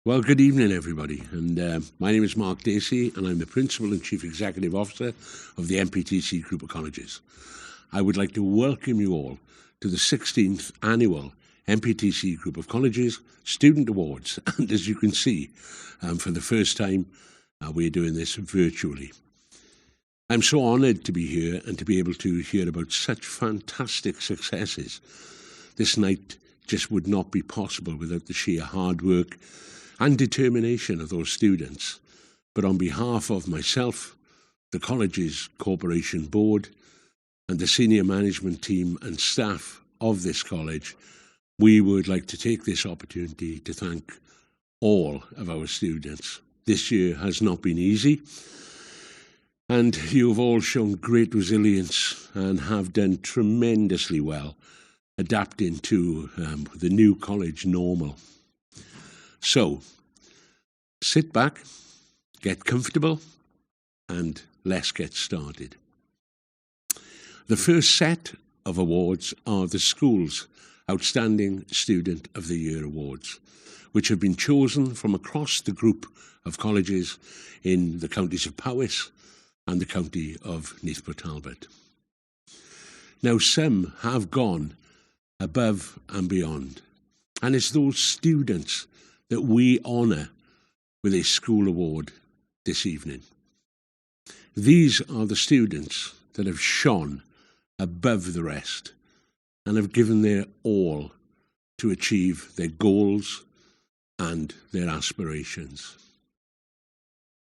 Well, good evening, everybody. And my name is Mark Dacey, and I'm the Principal and Chief Executive Officer of the NPTC Group of Colleges. I would like to welcome you all to the 16th Annual NPTC Group of Colleges Student Awards. And as you can see, for the first time, we're doing this virtually. I'm so honoured to be here and to be able to hear about such fantastic successes. This night just would not be possible without the sheer hard work and determination of those students. But on behalf of myself, the college's corporation board, and the senior management team and staff of this college, we would like to take this opportunity to thank all of our students. This year has not been easy, and you have all shown great resilience and have done tremendously well adapting to the new college normal. So, sit back, get comfortable, and let's get started. The first set of awards are the school's Outstanding Student of the Year Awards, which have been chosen from across the group of colleges in the counties of Powys and the county of Neath Talbot. Now, some have gone above and beyond, and it's those students that we honour with a school award this evening. These are the students that have shone above the rest and have given their all to achieve their goals and their aspirations.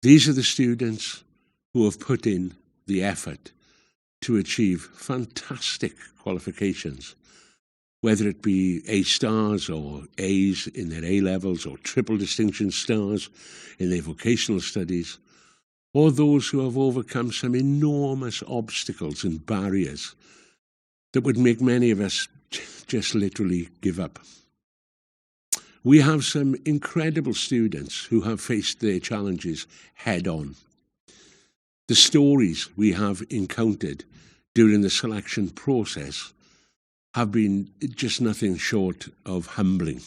These are the students who have put in the effort to achieve fantastic qualifications, whether it be A stars or A's in their A levels or triple distinction stars in their vocational studies, or those who have overcome some enormous obstacles and barriers that would make many of us just literally give up. We have some incredible students who have faced their challenges head on. The stories we have encountered during the selection process have been just nothing short of humbling.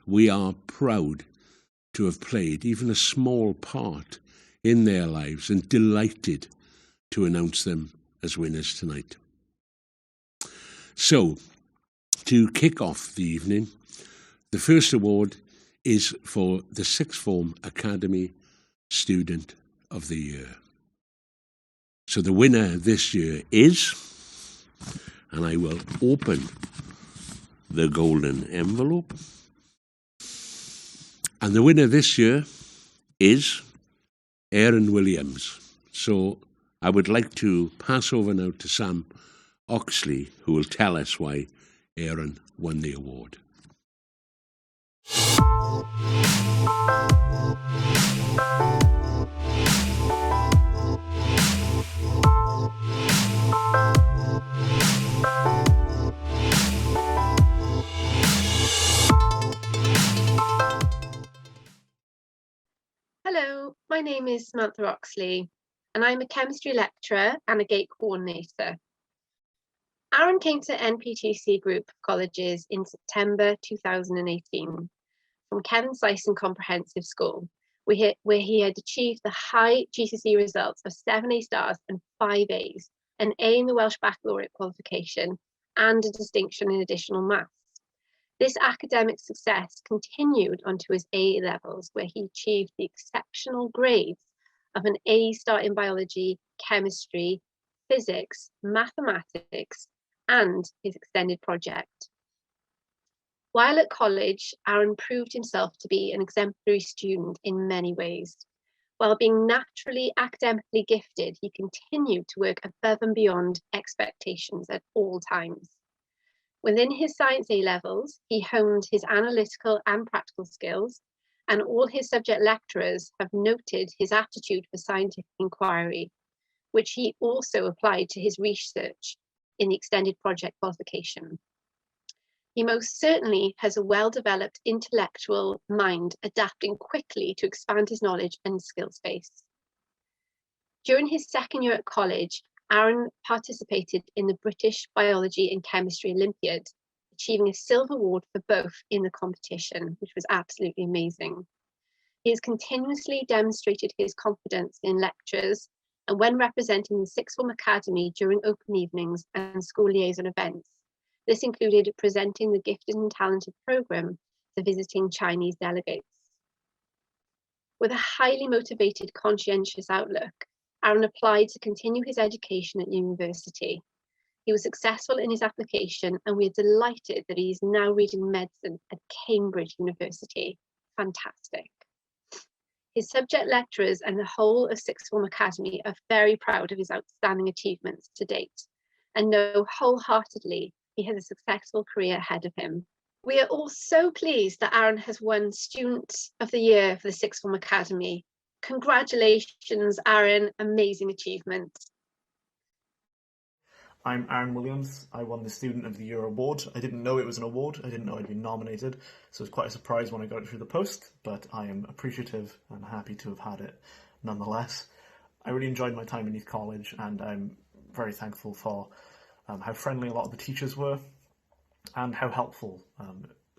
We are proud to have played even a small part in their lives and delighted to announce them as winners tonight. So, to kick off the evening, the first award is for the Sixth Form Academy Student of the Year. So the winner this year is, and I will open the golden envelope. And the winner this year is Aaron Williams. So I would like to pass over now to Sam Oxley, who will tell us why Aaron won the award. Hello, my name is Samantha Oxley, and I'm a chemistry lecturer and a GATE coordinator. Aaron came to NPTC Group of Colleges in September 2018 from Kevin Syson Comprehensive School, where he had achieved the high GCSE results of 7 A stars and 5 A's, an A in the Welsh Baccalaureate qualification, and a distinction in additional maths. This academic success continued onto his A levels, where he achieved the exceptional grades of an A star in biology, chemistry, physics, mathematics, and his extended project. While at college, Aaron proved himself to be an exemplary student in many ways. While being naturally academically gifted, he continued to work above and beyond expectations at all times. Within his science A levels, he honed his analytical and practical skills, and all his subject lecturers have noted his aptitude for scientific inquiry, which he also applied to his research in the extended project qualification. He most certainly has a well-developed intellectual mind, adapting quickly to expand his knowledge and skill space. During his second year at college, Aaron participated in the British Biology and Chemistry Olympiad, achieving a silver award for both in the competition, which was absolutely amazing. He has continuously demonstrated his confidence in lectures and when representing the Sixth Form Academy during open evenings and school liaison events. This included presenting the Gifted and Talented programme to visiting Chinese delegates. With a highly motivated, conscientious outlook, Aaron applied to continue his education at university. He was successful in his application, and we are delighted that he is now reading medicine at Cambridge University. Fantastic. His subject lecturers and the whole of Sixth Form Academy are very proud of his outstanding achievements to date and know wholeheartedly he has a successful career ahead of him. We are all so pleased that Aaron has won Student of the Year for the Sixth Form Academy. Congratulations, Aaron, amazing achievement. I'm Aaron Williams. I won the Student of the Year award. I didn't know it was an award. I didn't know I'd been nominated, so it was quite a surprise when I got it through the post, but I am appreciative and happy to have had it nonetheless. I really enjoyed my time in Youth College, and I'm very thankful for how friendly a lot of the teachers were and how helpful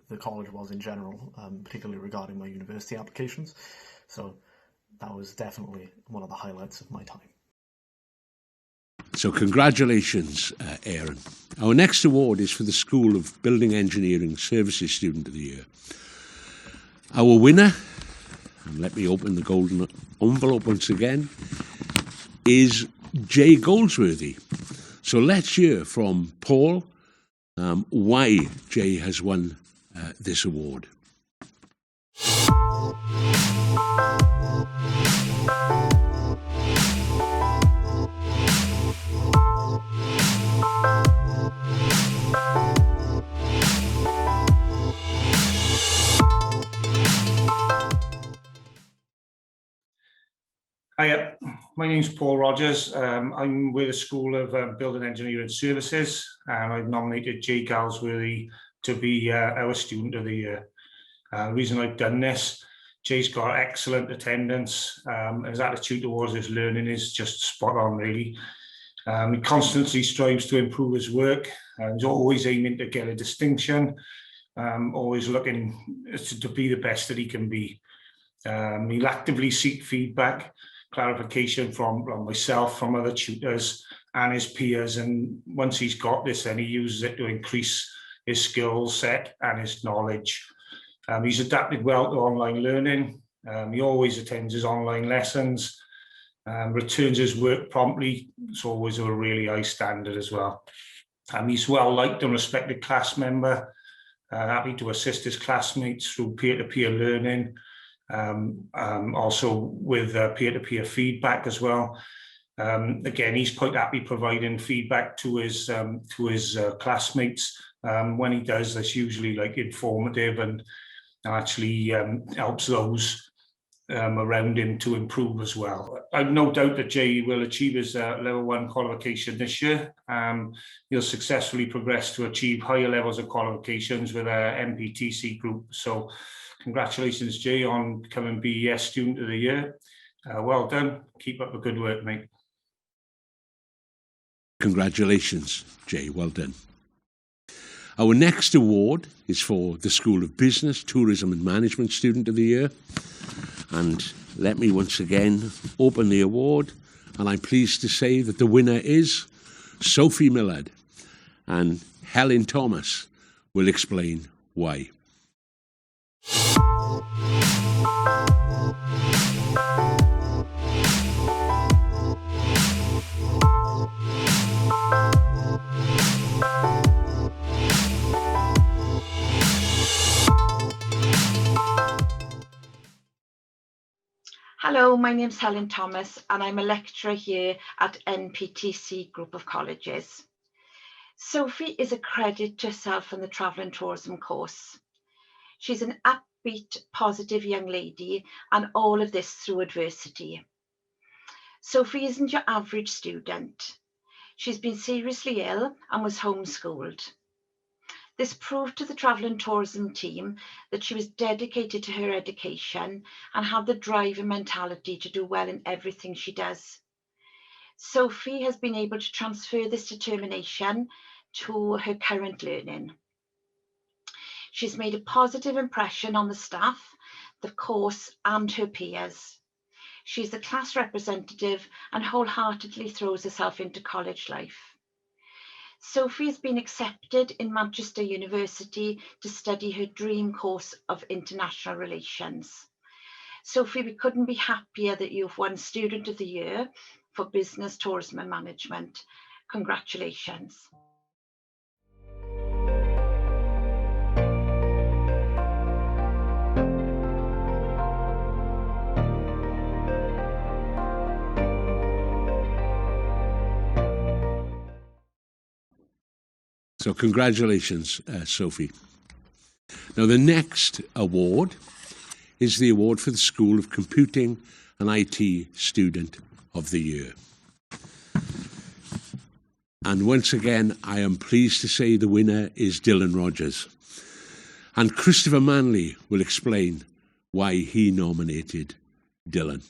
the college was in general, particularly regarding my university applications. So that was definitely one of the highlights of my time. So congratulations, Aaron. Our next award is for the School of Building Engineering Services Student of the Year. Our winner, and let me open the golden envelope once again, is Jay Goldsworthy. So let's hear from Paul why Jay has won this award. Hi, my name's Paul Rogers. I'm with the School of Building Engineering Services, and I've nominated Jay Goldsworthy to be our Student of the Year. The reason I've done this, Jay's got excellent attendance. His attitude towards his learning is just spot on, really. He constantly strives to improve his work. He's always aiming to get a distinction, always looking to be the best that he can be. He'll actively seek feedback, clarification from myself, from other tutors and his peers, and once he's got this, then he uses it to increase his skill set and his knowledge. He's adapted well to online learning. He always attends his online lessons, returns his work promptly. It's always of a really high standard as well. He's well liked and respected class member, happy to assist his classmates through peer-to-peer learning, also with peer-to-peer feedback as well. Again, he's quite happy providing feedback to his classmates. When he does, that's usually like informative and actually helps those around him to improve as well. I've no doubt that Jay will achieve his level 1 qualification this year. He'll successfully progress to achieve higher levels of qualifications with our NPTC group. So congratulations, Jay, on becoming BES Student of the Year. Well done. Keep up the good work, mate. Congratulations, Jay. Well done. Our next award is for the School of Business, Tourism and Management Student of the Year. And let me once again open the award. And I'm pleased to say that the winner is Sophie Millard. And Helen Thomas will explain why. Hello, my name's Helen Thomas and I'm a lecturer here at NPTC Group of Colleges. Sophie is a credit to herself in the Travel and Tourism course. She's an upbeat, positive young lady, and all of this through adversity. Sophie isn't your average student. She's been seriously ill and was homeschooled. This proved to the Travel and Tourism team that she was dedicated to her education and had the drive and mentality to do well in everything she does. Sophie has been able to transfer this determination to her current learning. She's made a positive impression on the staff, the course and her peers. She's the class representative and wholeheartedly throws herself into college life. Sophie has been accepted in Manchester University to study her dream course of international relations. Sophie, we couldn't be happier that you've won Student of the Year for Business, Tourism and Management. Congratulations. So congratulations, Sophie. Now the next award is the award for the School of Computing and IT Student of the Year. And once again, I am pleased to say the winner is Dylan Rogers. And Christopher Manley will explain why he nominated Dylan.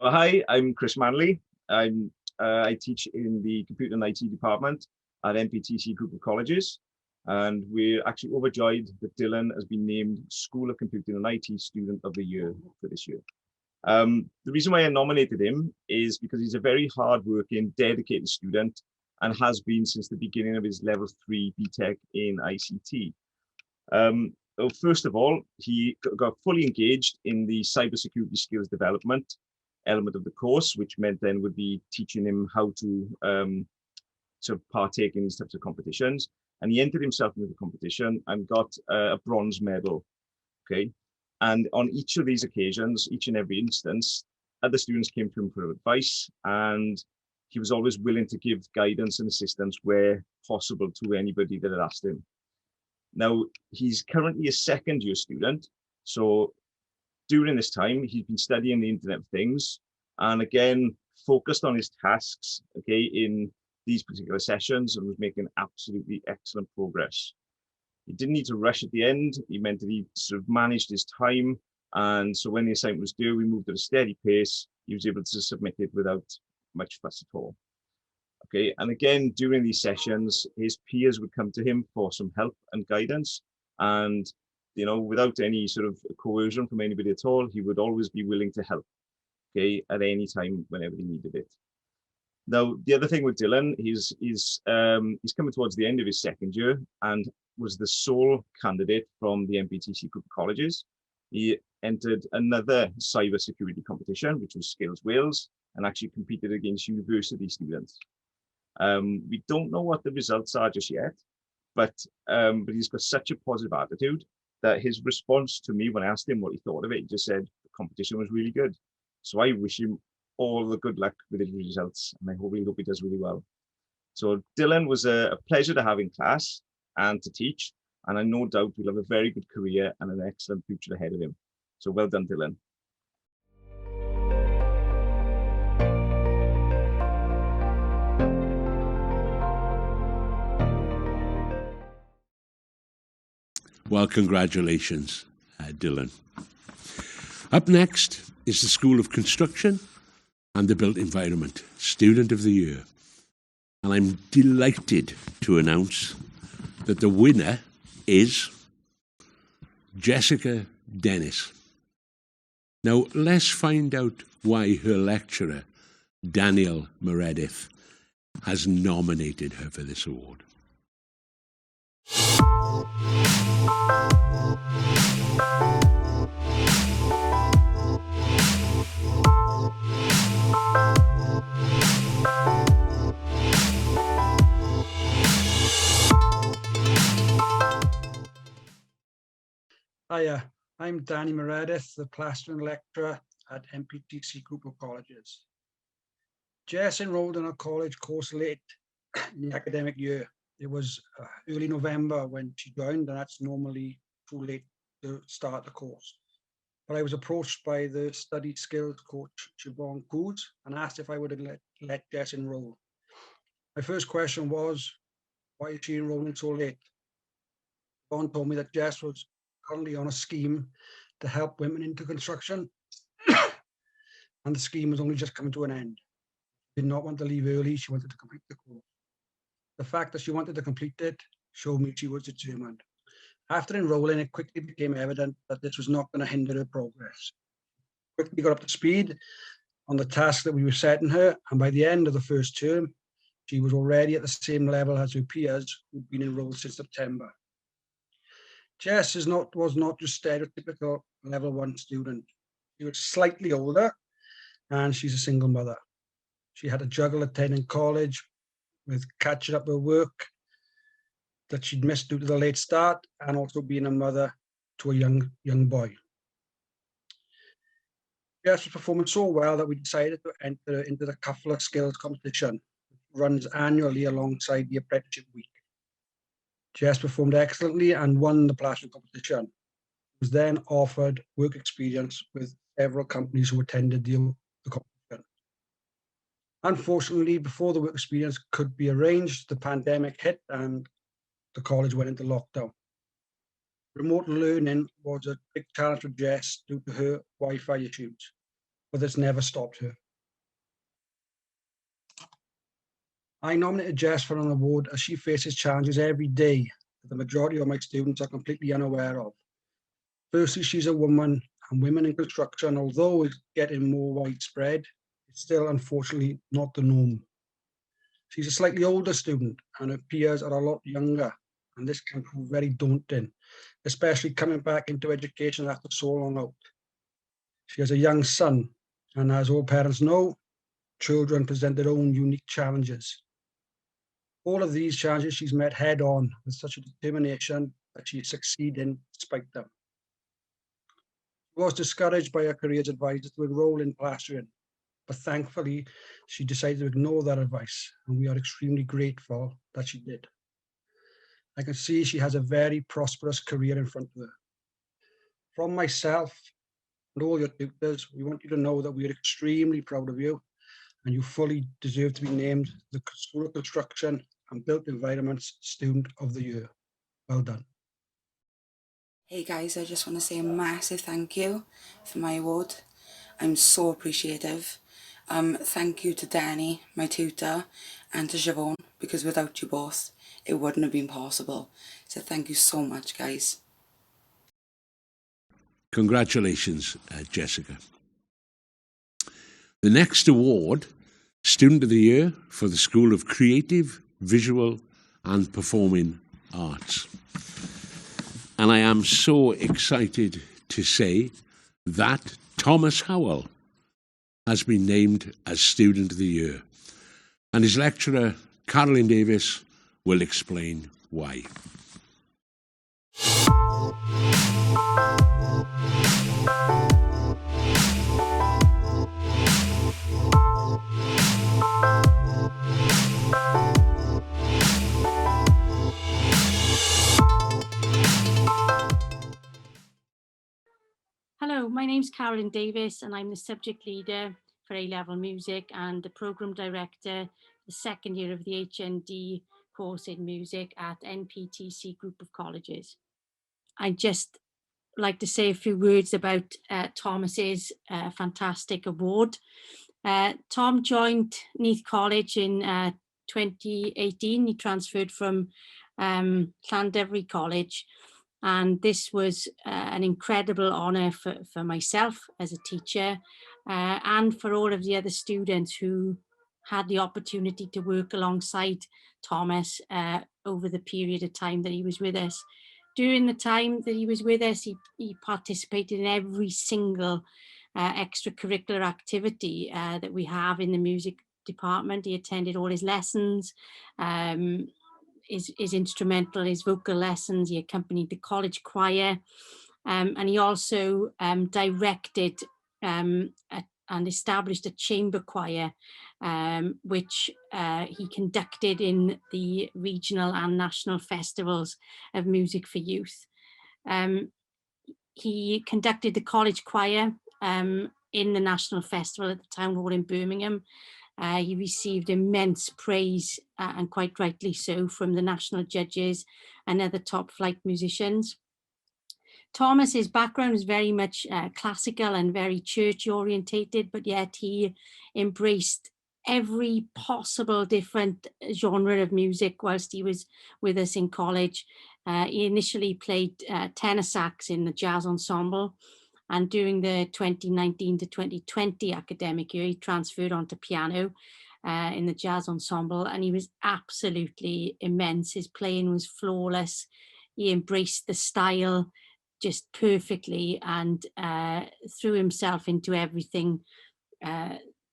Hi, I'm Chris Manley. I teach in the Computer and IT department at NPTC Group of Colleges, and we're actually overjoyed that Dylan has been named School of Computing and IT Student of the Year for this year. The reason why I nominated him is because he's a very hard-working, dedicated student and has been since the beginning of his level 3 BTEC in ICT. Well, first of all, he got fully engaged in the cybersecurity skills development element of the course, which meant then would be teaching him how to sort of partake in these types of competitions. And he entered himself into the competition and got a bronze medal. Okay, and on each of these occasions, each and every instance, other students came to him for advice, and he was always willing to give guidance and assistance where possible to anybody that had asked him. Now, he's currently a second-year student, so during this time, he's been studying the Internet of Things and again, focused on his tasks, okay, in these particular sessions and was making absolutely excellent progress. He didn't need to rush at the end. He meant that he sort of managed his time. And so when the assignment was due, we moved at a steady pace. He was able to submit it without much fuss at all. Okay, and again, during these sessions, his peers would come to him for some help and guidance. And you know, without any sort of coercion from anybody at all, he would always be willing to help, okay, at any time whenever he needed it. Now, the other thing with Dylan, he's coming towards the end of his second year and was the sole candidate from the NPTC Group of Colleges. He entered another cybersecurity competition, which was Skills Wales, and actually competed against university students. We don't know what the results are just yet, but he's got such a positive attitude that his response to me when I asked him what he thought of it, he just said the competition was really good. So I wish him all the good luck with his results, and I really hope he does really well. So Dylan was a pleasure to have in class and to teach, and I no doubt will have a very good career and an excellent future ahead of him. So well done, Dylan. Well, congratulations, Dylan. Up next is the School of Construction and the Built Environment Student of the Year. And I'm delighted to announce that the winner is Jessica Dennis. Now, let's find out why her lecturer, Daniel Meredith, has nominated her for this award. Hiya, I'm Danny Meredith, the plastering lecturer at NPTC Group of Colleges. Jess enrolled in a college course late in the academic year. It was early November when she joined, and that's normally too late to start the course. But I was approached by the study skills coach, Siobhan Coos, and asked if I would let Jess enroll. My first question was, why is she enrolling so late? Yvonne told me that Jess was currently on a scheme to help women into construction, and the scheme was only just coming to an end. She did not want to leave early, she wanted to complete the course. The fact that she wanted to complete it showed me she was determined. After enrolling, it quickly became evident that this was not going to hinder her progress. Quickly got up to speed on the task that we were setting her, and by the end of the first term, she was already at the same level as her peers who'd been enrolled since September. Jess was not just stereotypical level 1 student. She was slightly older, and she's a single mother. She had to juggle attending college with catching up her work that she'd missed due to the late start, and also being a mother to a young boy. Jess was performing so well that we decided to enter into the Cuffler Skills competition, which runs annually alongside the apprenticeship week. Jess performed excellently and won the plastering competition. She was then offered work experience with several companies who attended the competition. Unfortunately, before the work experience could be arranged, the pandemic hit and the college went into lockdown. Remote learning was a big challenge for Jess due to her Wi-Fi issues, but this never stopped her. I nominated Jess for an award as she faces challenges every day that the majority of my students are completely unaware of. Firstly, she's a woman, and women in construction, although it's getting more widespread, it's still unfortunately not the norm. She's a slightly older student and her peers are a lot younger, and this can prove very daunting, especially coming back into education after so long out. She has a young son, and as all parents know, children present their own unique challenges. All of these challenges she's met head on with such a determination that she's succeeding despite them. She was discouraged by her careers advisor to enroll in plastering, but thankfully she decided to ignore that advice, and we are extremely grateful that she did. I can see she has a very prosperous career in front of her. From myself and all your tutors, we want you to know that we are extremely proud of you, and you fully deserve to be named the School of Construction and Built Environments Student of the Year. Well done. Hey guys, I just want to say a massive thank you for my award. I'm so appreciative. Thank you to Danny, my tutor, and to Siobhan, because without you both, it wouldn't have been possible. So thank you so much, guys. Congratulations, Jessica. The next award, Student of the Year for the School of Creative, Visual and Performing Arts. And I am so excited to say that Thomas Howell has been named as Student of the Year. And his lecturer, Carolyn Davis, will explain why. Hello, my name's Carolyn Davis and I'm the subject leader for A-level music and the programme director, the second year of the HND course in music at NPTC Group of Colleges. I'd just like to say a few words about Thomas's fantastic award. Tom joined Neath College in 2018. He transferred from Llandovery College. And this was an incredible honour for myself as a teacher and for all of the other students who had the opportunity to work alongside Thomas over the period of time that he was with us. During the time that he was with us, he participated in every single extracurricular activity that we have in the music department. He attended all his lessons, his instrumental, his vocal lessons. He accompanied the college choir, and he also directed and established a chamber choir, which he conducted in the regional and national festivals of music for youth. He conducted the college choir in the national festival at the town hall in Birmingham. He received immense praise, and quite rightly so, from the national judges and other top flight musicians. Thomas's background is very much classical and very church orientated, but yet he embraced every possible different genre of music whilst he was with us in college. He initially played tenor sax in the jazz ensemble, and during the 2019 to 2020 academic year, he transferred onto piano in the jazz ensemble, and he was absolutely immense. His playing was flawless. He embraced the style just perfectly, and threw himself into everything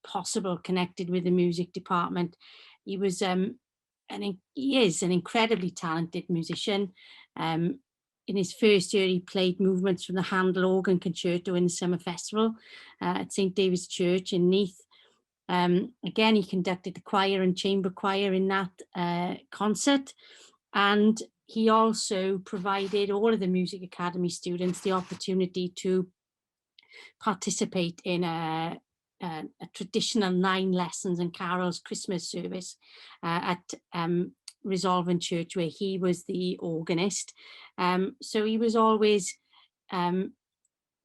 possible connected with the music department. He was he is an incredibly talented musician. In his first year, he played movements from the Handel Organ Concerto in the Summer Festival at St. David's Church in Neath. Again, he conducted the choir and chamber choir in that concert. And he also provided all of the Music Academy students the opportunity to participate in a traditional 9 lessons and carols Christmas service at Resolvent Church, where he was the organist. So he was always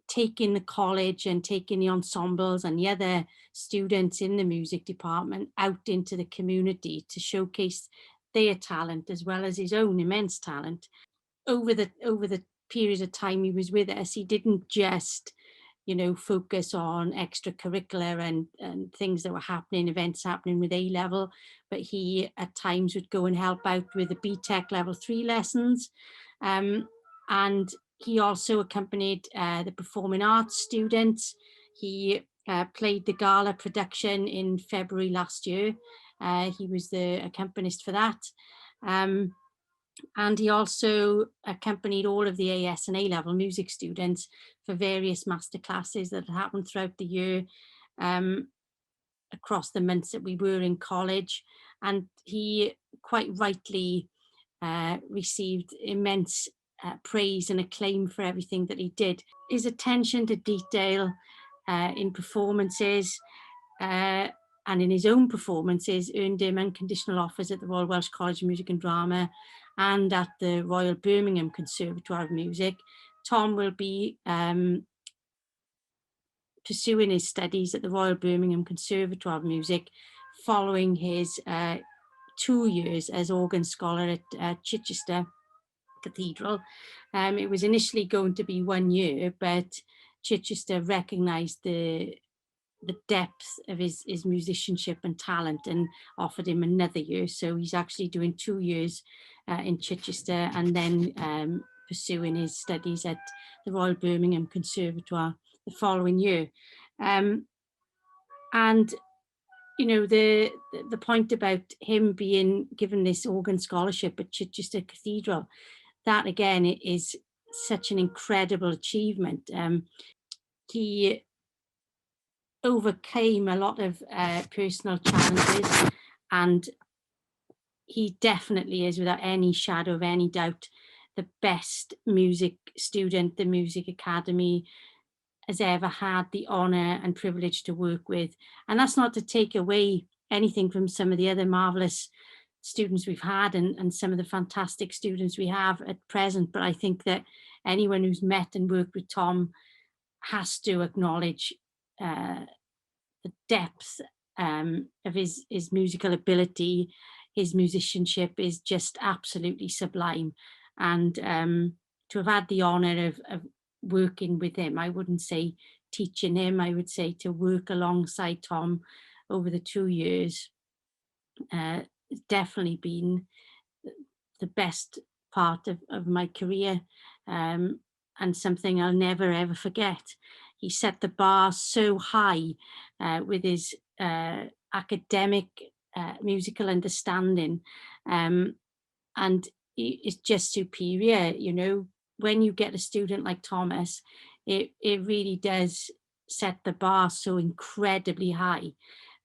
taking the college and taking the ensembles and the other students in the music department out into the community to showcase their talent as well as his own immense talent. Over the period of time he was with us, he didn't just, you know, focus on extracurricular and things that were happening, events happening with A-level, but he at times would go and help out with the BTEC level 3 lessons. And he also accompanied the performing arts students. He played the gala production in February last year. He was the accompanist for that. And he also accompanied all of the AS and A-level music students for various masterclasses that happened throughout the year, across the months that we were in college. And he quite rightly received immense praise and acclaim for everything that he did. His attention to detail in performances and in his own performances earned him unconditional offers at the Royal Welsh College of Music and Drama and at the Royal Birmingham Conservatoire of Music. Tom will be pursuing his studies at the Royal Birmingham Conservatoire of Music following his 2 years as organ scholar at Chichester Cathedral. It was initially going to be 1 year, but Chichester recognised the depth of his musicianship and talent and offered him another year. So he's actually doing 2 years in Chichester and then pursuing his studies at the Royal Birmingham Conservatoire the following year. And you know, the point about him being given this organ scholarship at Chichester Cathedral, that again is such an incredible achievement. He overcame a lot of personal challenges, and he definitely is, without any shadow of any doubt, the best music student the Music Academy has ever had the honour and privilege to work with. And that's not to take away anything from some of the other marvellous students we've had and some of the fantastic students we have at present, but I think that anyone who's met and worked with Tom has to acknowledge the depth of his musical ability. His musicianship is just absolutely sublime, and to have had the honour of working with him, I wouldn't say teaching him, I would say to work alongside Tom over the 2 years, it's definitely been the best part of my career, and something I'll never ever forget. He set the bar so high with his academic musical understanding, and it's just superior. You know, when you get a student like Thomas, it really does set the bar so incredibly high.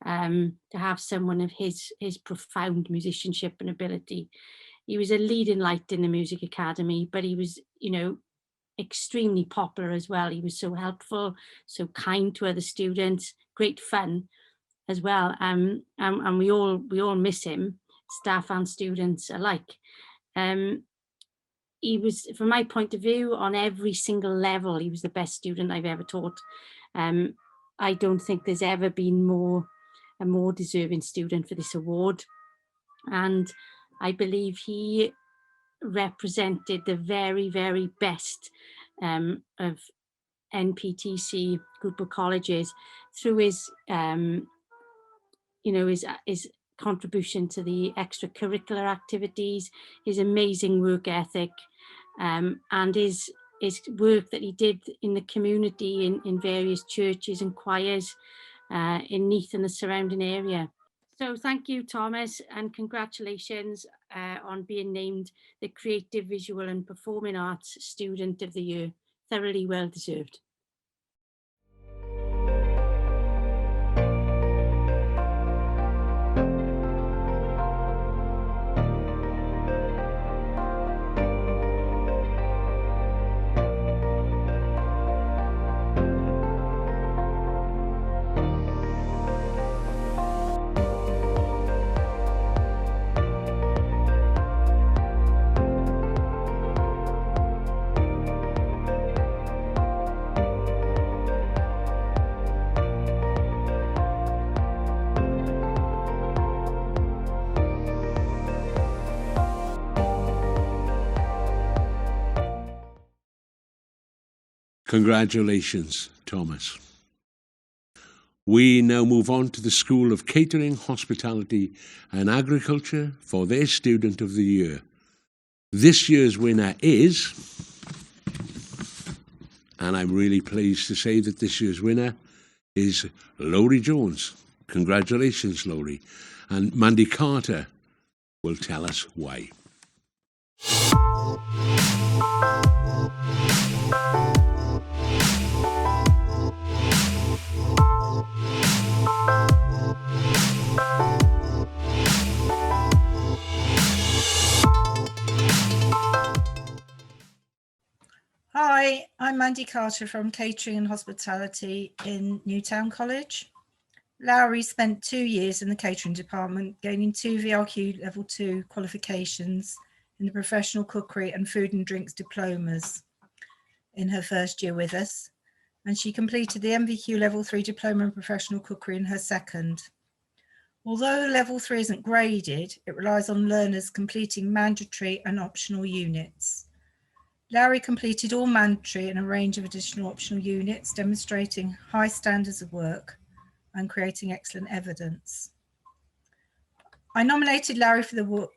To have someone of his profound musicianship and ability. He was a leading light in the Music Academy, but he was, you know, extremely popular as well. He was so helpful, so kind to other students, great fun. as well, and we all miss him, staff and students alike. He was, from my point of view, on every single level, he was the best student I've ever taught. I don't think there's ever been a more deserving student for this award. And I believe he represented the very, very best of NPTC group of colleges through his, his contribution to the extracurricular activities, his amazing work ethic, and his work that he did in the community in various churches and choirs in Neath and the surrounding area. So thank you, Thomas, and congratulations on being named the Creative, Visual and Performing Arts Student of the Year. Thoroughly well deserved. Congratulations, Thomas. We now move on to the School of Catering, Hospitality and Agriculture for their Student of the Year. This year's winner is, and I'm really pleased to say that this year's winner is Laurie Jones. Congratulations, Laurie. And Mandy Carter will tell us why. Hi, I'm Mandy Carter from Catering and Hospitality in Newtown College. Lowry spent 2 years in the catering department, gaining 2 VRQ Level 2 qualifications in the professional cookery and food and drinks diplomas in her first year with us, and she completed the MVQ Level 3 diploma in professional cookery in her second. Although Level 3 isn't graded, it relies on learners completing mandatory and optional units. Lowry completed all mandatory and a range of additional optional units, demonstrating high standards of work and creating excellent evidence. I nominated Lowry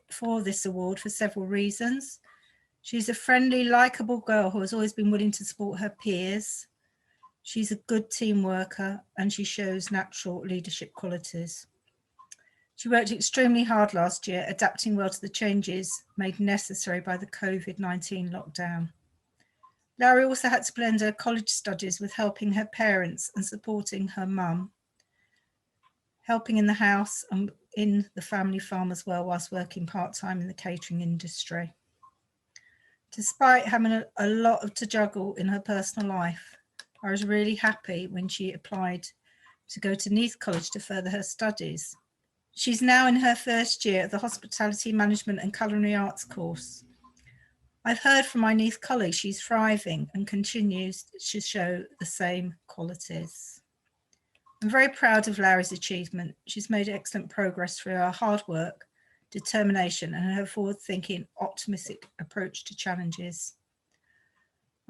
for this award for several reasons. She's a friendly, likeable girl who has always been willing to support her peers. She's a good team worker and she shows natural leadership qualities. She worked extremely hard last year, adapting well to the changes made necessary by the COVID-19 lockdown. Lowry also had to blend her college studies with helping her parents and supporting her mum, helping in the house and in the family farm as well, whilst working part-time in the catering industry. Despite having a lot to juggle in her personal life, I was really happy when she applied to go to Neath College to further her studies. She's now in her first year of the Hospitality Management and Culinary Arts course. I've heard from my Neath colleagues she's thriving and continues to show the same qualities. I'm very proud of Larry's achievement. She's made excellent progress through her hard work, determination and her forward-thinking, optimistic approach to challenges.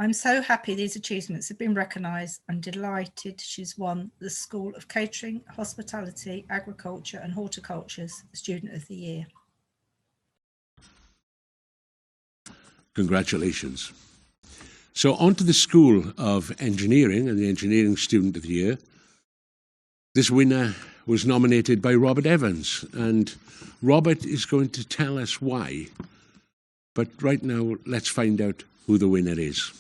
I'm so happy these achievements have been recognised and delighted she's won the School of Catering, Hospitality, Agriculture and Horticulture's Student of the Year. Congratulations. So on to the School of Engineering and the Engineering Student of the Year. This winner was nominated by Robert Evans, and Robert is going to tell us why. But right now, let's find out who the winner is.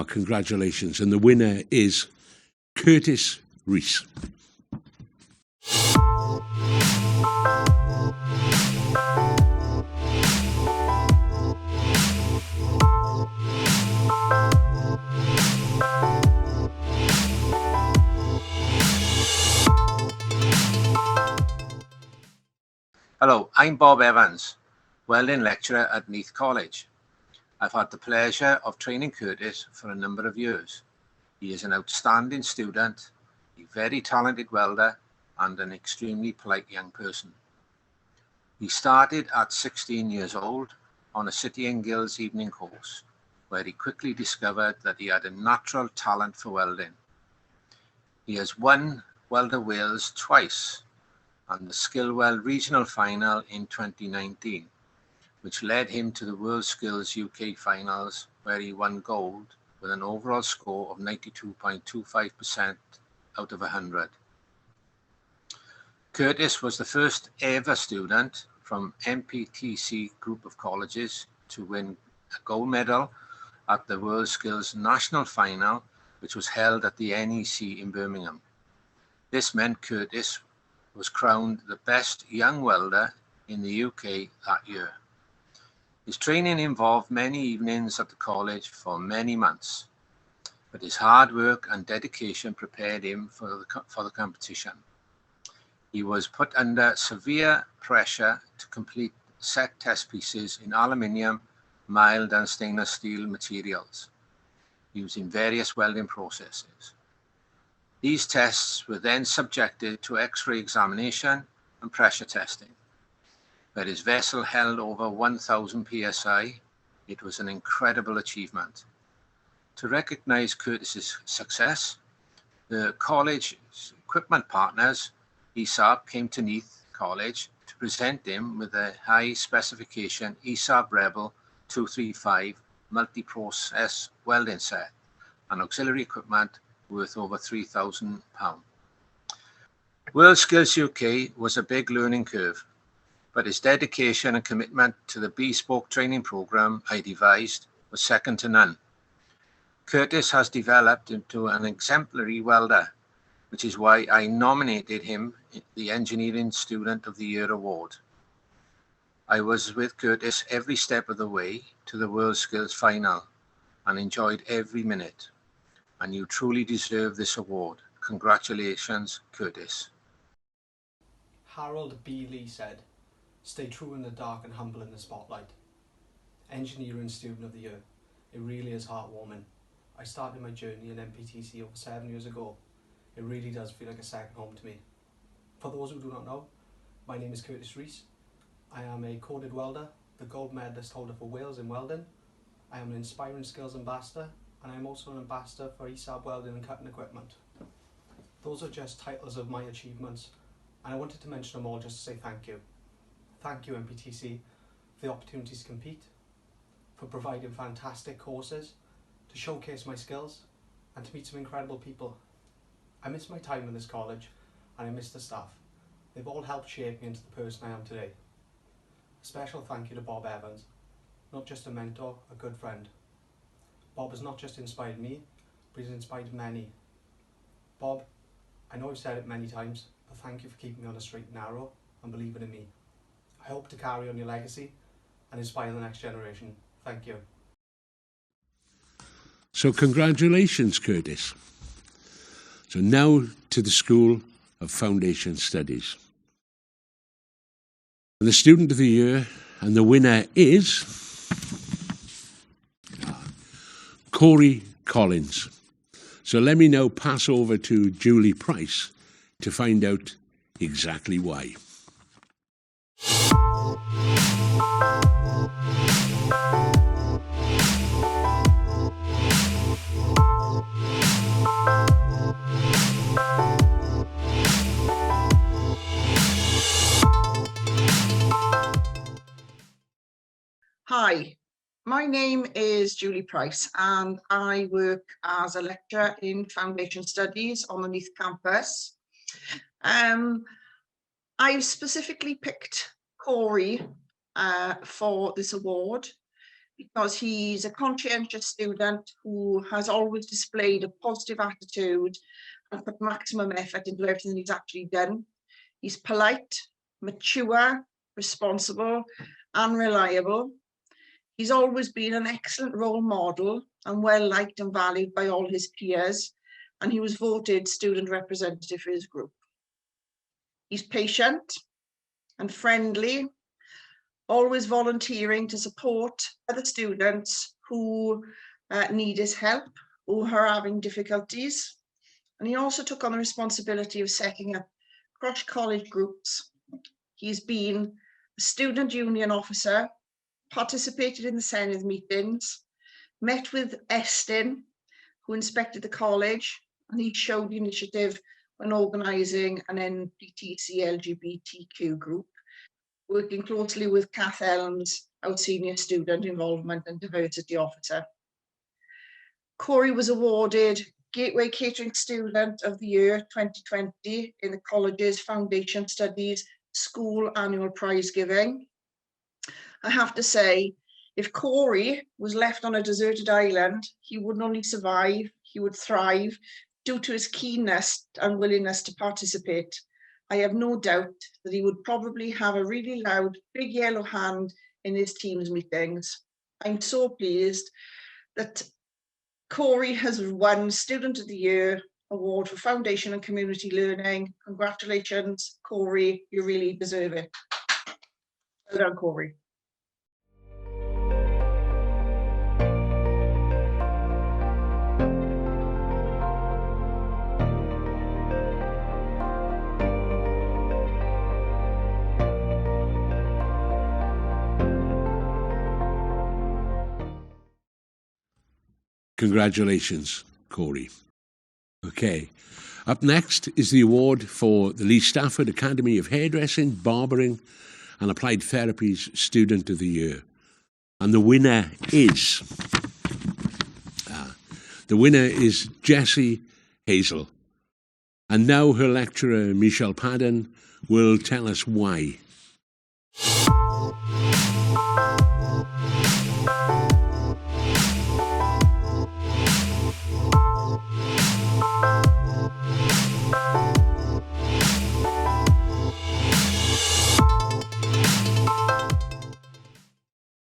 Congratulations. And the winner is Curtis Rees. Hello, I'm Bob Evans, welding lecturer at Neath College. I've had the pleasure of training Curtis for a number of years. He is an outstanding student, a very talented welder, and an extremely polite young person. He started at 16 years old on a City and Guilds evening course, where he quickly discovered that he had a natural talent for welding. He has won Welder Wales twice and the Skillwell Regional Final in 2019, which led him to the World Skills UK Finals, where he won gold with an overall score of 92.25% out of 100. Curtis was the first ever student from NPTC group of colleges to win a gold medal at the World Skills National Final, which was held at the NEC in Birmingham. This meant Curtis was crowned the best young welder in the UK that year. His training involved many evenings at the college for many months, but his hard work and dedication prepared him for the competition. He was put under severe pressure to complete set test pieces in aluminium, mild and stainless steel materials, using various welding processes. These tests were then subjected to X-ray examination and pressure testing. Where his vessel held over 1000 psi, it was an incredible achievement. To recognize Curtis's success, the college's equipment partners, ESAB, came to Neath College to present him with a high specification ESAB Rebel 235 multi-process welding set and auxiliary equipment worth over £3,000. World Skills UK was a big learning curve, but his dedication and commitment to the bespoke training program I devised was second to none. Curtis has developed into an exemplary welder, which is why I nominated him the Engineering Student of the Year award. I was with Curtis every step of the way to the World Skills Final and enjoyed every minute. And you truly deserve this award. Congratulations, Curtis. Harold B. Lee said, "Stay true in the dark and humble in the spotlight." Engineering Student of the Year. It really is heartwarming. I started my journey in NPTC over 7 years ago. It really does feel like a second home to me. For those who do not know, my name is Curtis Rees. I am a coded welder, the gold medalist holder for Wales in welding. I am an Inspiring Skills Ambassador, and I am also an ambassador for ESAB welding and cutting equipment. Those are just titles of my achievements, and I wanted to mention them all just to say thank you. Thank you, NPTC, for the opportunities to compete, for providing fantastic courses, to showcase my skills, and to meet some incredible people. I miss my time in this college, and I miss the staff. They've all helped shape me into the person I am today. A special thank you to Bob Evans, not just a mentor, a good friend. Bob has not just inspired me, but he's inspired many. Bob, I know I've said it many times, but thank you for keeping me on the straight and narrow and believing in me. I hope to carry on your legacy and inspire the next generation. Thank you. So congratulations, Curtis. So now to the School of Foundation Studies. And the Student of the Year and the winner is Corey Collins. So let me now pass over to Julie Price to find out exactly why. Hi, my name is Julie Price and I work as a lecturer in Foundation Studies on the Neath campus. I've specifically picked Corey for this award because he's a conscientious student who has always displayed a positive attitude and put maximum effort into everything he's actually done. He's polite, mature, responsible, and reliable. He's always been an excellent role model and well liked and valued by all his peers, and he was voted student representative for his group. He's patient, and friendly, always volunteering to support other students who need his help or are having difficulties. And he also took on the responsibility of setting up cross-college groups. He's been a student union officer, participated in the Senedd meetings, met with Estin, who inspected the college, and he showed the initiative when organising an NPTC LGBTQ group, working closely with Kath Elms, our senior student involvement and diversity officer. Corey was awarded Gateway Catering Student of the Year 2020 in the college's Foundation Studies School Annual Prize Giving. I have to say, if Corey was left on a deserted island, he would not only survive, he would thrive due to his keenness and willingness to participate. I have no doubt that he would probably have a really loud, big yellow hand in his team's meetings. I'm so pleased that Corey has won Student of the Year Award for Foundation and Community Learning. Congratulations, Corey, you really deserve it. Well done, Corey. Congratulations, Corey. Okay, up next is the award for the Lee Stafford Academy of Hairdressing, Barbering and Applied Therapies Student of the Year. And the winner is Jessie Hazel. And now her lecturer, Michelle Padden, will tell us why.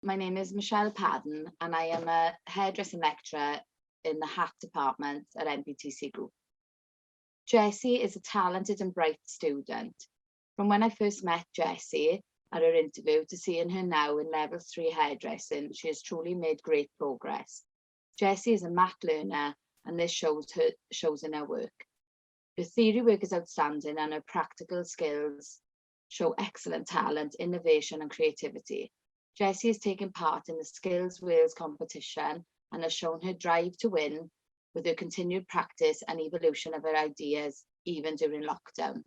My name is Michelle Padden and I am a hairdressing lecturer in the hat department at NPTC Group. Jessie is a talented and bright student. From when I first met Jessie at her interview to seeing her now in level 3 hairdressing, she has truly made great progress. Jessie is a math learner and this shows in her work. Her theory work is outstanding and her practical skills show excellent talent, innovation and creativity. Jessie has taken part in the Skills Wales competition and has shown her drive to win with her continued practice and evolution of her ideas, even during lockdown.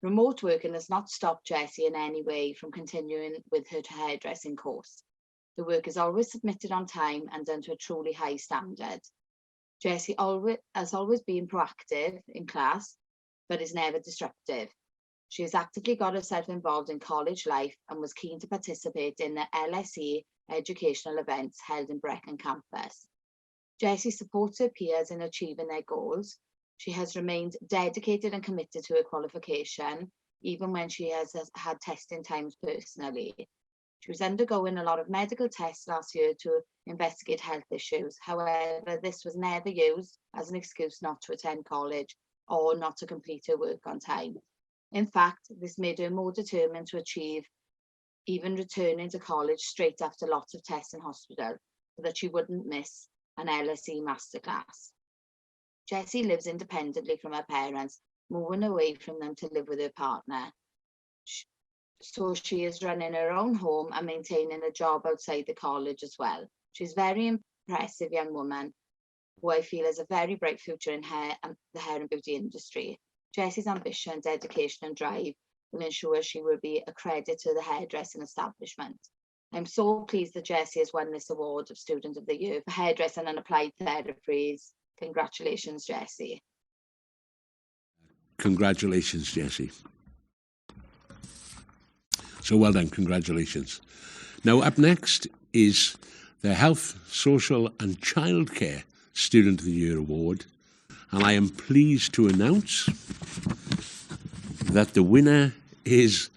Remote working has not stopped Jessie in any way from continuing with her hairdressing course. The work is always submitted on time and done to a truly high standard. Jessie has always been proactive in class, but is never disruptive. She has actively got herself involved in college life and was keen to participate in the LSE educational events held in Brecon campus. Jessie supports her peers in achieving their goals. She has remained dedicated and committed to her qualification, even when she has had testing times personally. She was undergoing a lot of medical tests last year to investigate health issues. However, this was never used as an excuse not to attend college or not to complete her work on time. In fact, this made her more determined to achieve even returning to college straight after lots of tests in hospital so that she wouldn't miss an LSE masterclass. Jessie lives independently from her parents, moving away from them to live with her partner. So she is running her own home and maintaining a job outside the college as well. She's a very impressive young woman who I feel has a very bright future in the hair and beauty industry. Jessie's ambition, dedication and drive will ensure she will be a credit to the hairdressing establishment. I'm so pleased that Jessie has won this award of Student of the Year for hairdressing and applied therapies. Congratulations, Jessie. Congratulations, Jessie. So well done, congratulations. Now up next is the Health, Social and Childcare Student of the Year Award. And I am pleased to announce that the winner is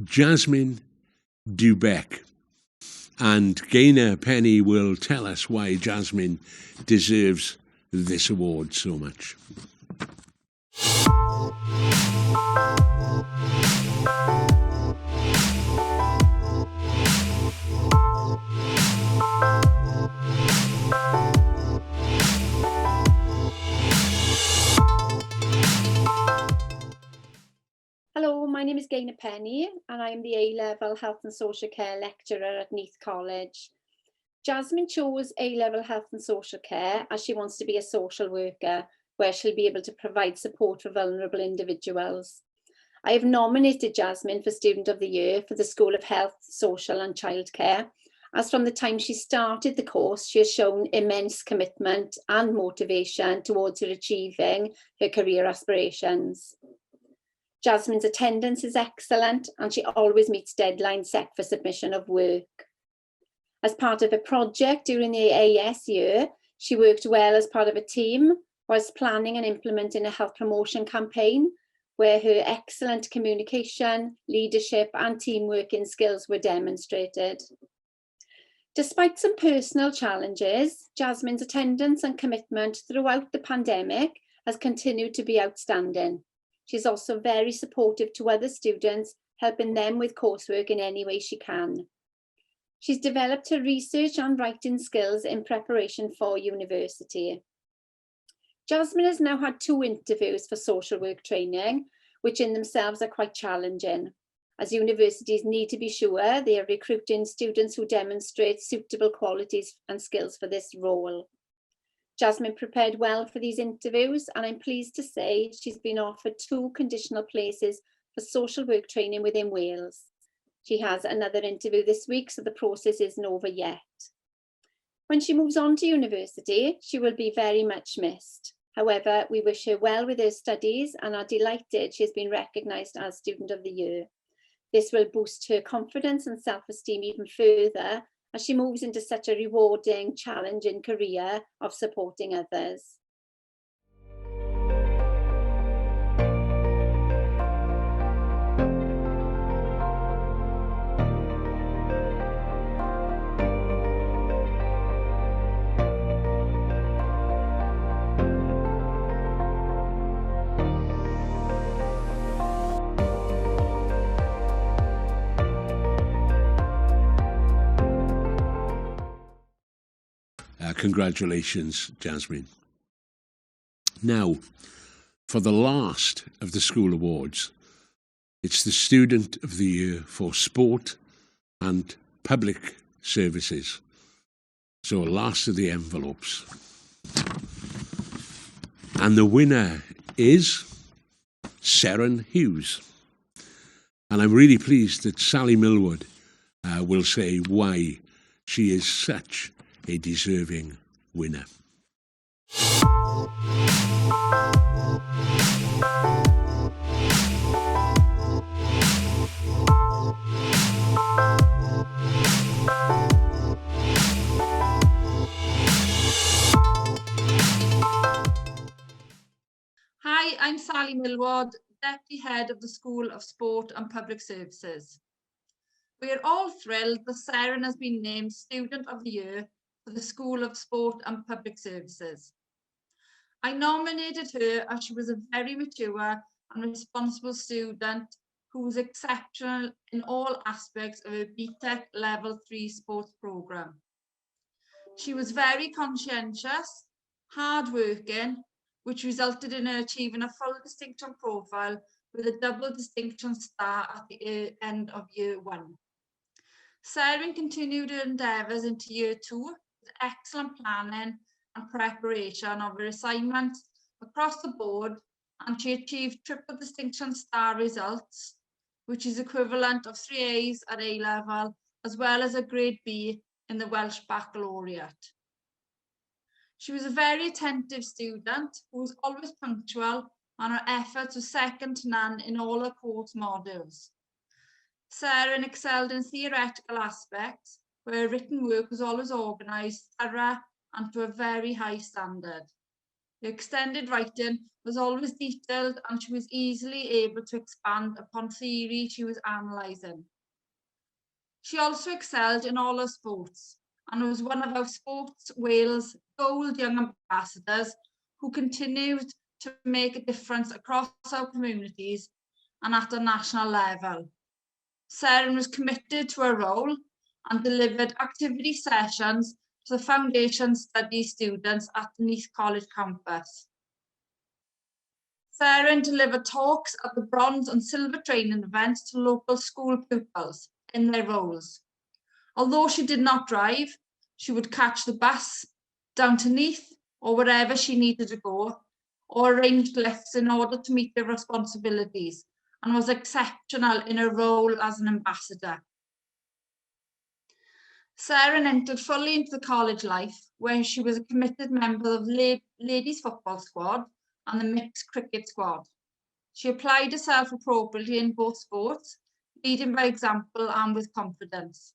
Jasmine Dubeck. And Gaynor Penny will tell us why Jasmine deserves this award so much. Gaynor Penny and I am the A-Level Health and Social Care lecturer at Neath College. Jasmine chose A-Level Health and Social Care as she wants to be a social worker where she'll be able to provide support for vulnerable individuals. I have nominated Jasmine for Student of the Year for the School of Health, Social and Childcare, as from the time she started the course, she has shown immense commitment and motivation towards her achieving her career aspirations. Jasmine's attendance is excellent and she always meets deadlines set for submission of work. As part of a project during the AS year, she worked well as part of a team whilst planning and implementing a health promotion campaign where her excellent communication, leadership and teamworking skills were demonstrated. Despite some personal challenges, Jasmine's attendance and commitment throughout the pandemic has continued to be outstanding. She's also very supportive to other students, helping them with coursework in any way she can. She's developed her research and writing skills in preparation for university. Jasmine has now had 2 interviews for social work training, which in themselves are quite challenging, as universities need to be sure they are recruiting students who demonstrate suitable qualities and skills for this role. Jasmine prepared well for these interviews and I'm pleased to say she's been offered 2 conditional places for social work training within Wales. She has another interview this week, so the process isn't over yet. When she moves on to university, she will be very much missed. However, we wish her well with her studies and are delighted she has been recognised as Student of the Year. This will boost her confidence and self-esteem even further as she moves into such a rewarding, challenging career of supporting others. Congratulations, Jasmine. Now, for the last of the school awards, it's the Student of the Year for Sport and Public Services. So last of the envelopes. And the winner is Seren Hughes. And I'm really pleased that Sally Millwood will say why she is such a deserving winner. Hi, I'm Sally Millwood, Deputy Head of the School of Sport and Public Services. We are all thrilled that Seren has been named Student of the Year for the School of Sport and Public Services. I nominated her as she was a very mature and responsible student who was exceptional in all aspects of her BTEC Level 3 sports programme. She was very conscientious, hard-working, which resulted in her achieving a full distinction profile with a double distinction star at the end of Year 1. Seren continued her endeavours into Year 2 with excellent planning and preparation of her assignments across the board, and she achieved triple distinction star results, which is equivalent of 3 A's at A level, as well as a grade B in the Welsh Baccalaureate. She was a very attentive student who was always punctual, and her efforts were second to none in all her course modules. Seren excelled in theoretical aspects, where her written work was always organised, thorough, and to a very high standard. Her extended writing was always detailed, and she was easily able to expand upon theory she was analysing. She also excelled in all her sports, and was one of our Sports Wales Gold Young Ambassadors who continued to make a difference across our communities and at a national level. Seren was committed to her role and delivered activity sessions to the Foundation Study students at the Neath College campus. Sarah delivered talks at the bronze and silver training events to local school pupils in their roles. Although she did not drive, she would catch the bus down to Neath or wherever she needed to go, or arranged lifts in order to meet their responsibilities, and was exceptional in her role as an ambassador. Sarah entered fully into the college life, where she was a committed member of the ladies football squad and the mixed cricket squad. She applied herself appropriately in both sports, leading by example and with confidence.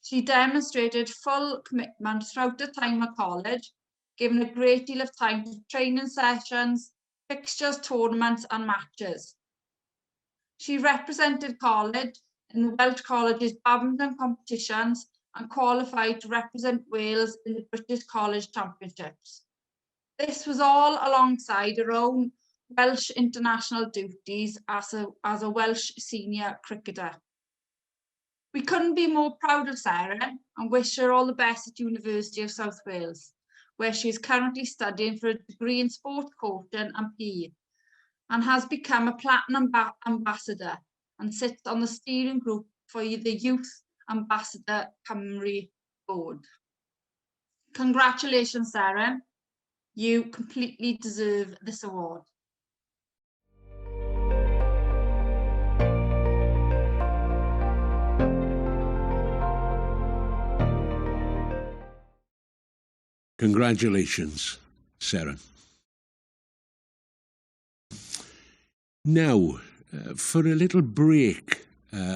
She demonstrated full commitment throughout her time at college, giving a great deal of time to training sessions, fixtures, tournaments and matches. She represented college in the Welsh College's badminton competitions and qualified to represent Wales in the British College Championships. This was all alongside her own Welsh international duties as a Welsh senior cricketer. We couldn't be more proud of Sarah and wish her all the best at University of South Wales, where she is currently studying for a degree in sport coaching and PE, and has become a platinum ambassador and sits on the steering group for the Youth Ambassador Cymru board. Congratulations, Sarah. You completely deserve this award. Congratulations, Sarah. Now, for a little break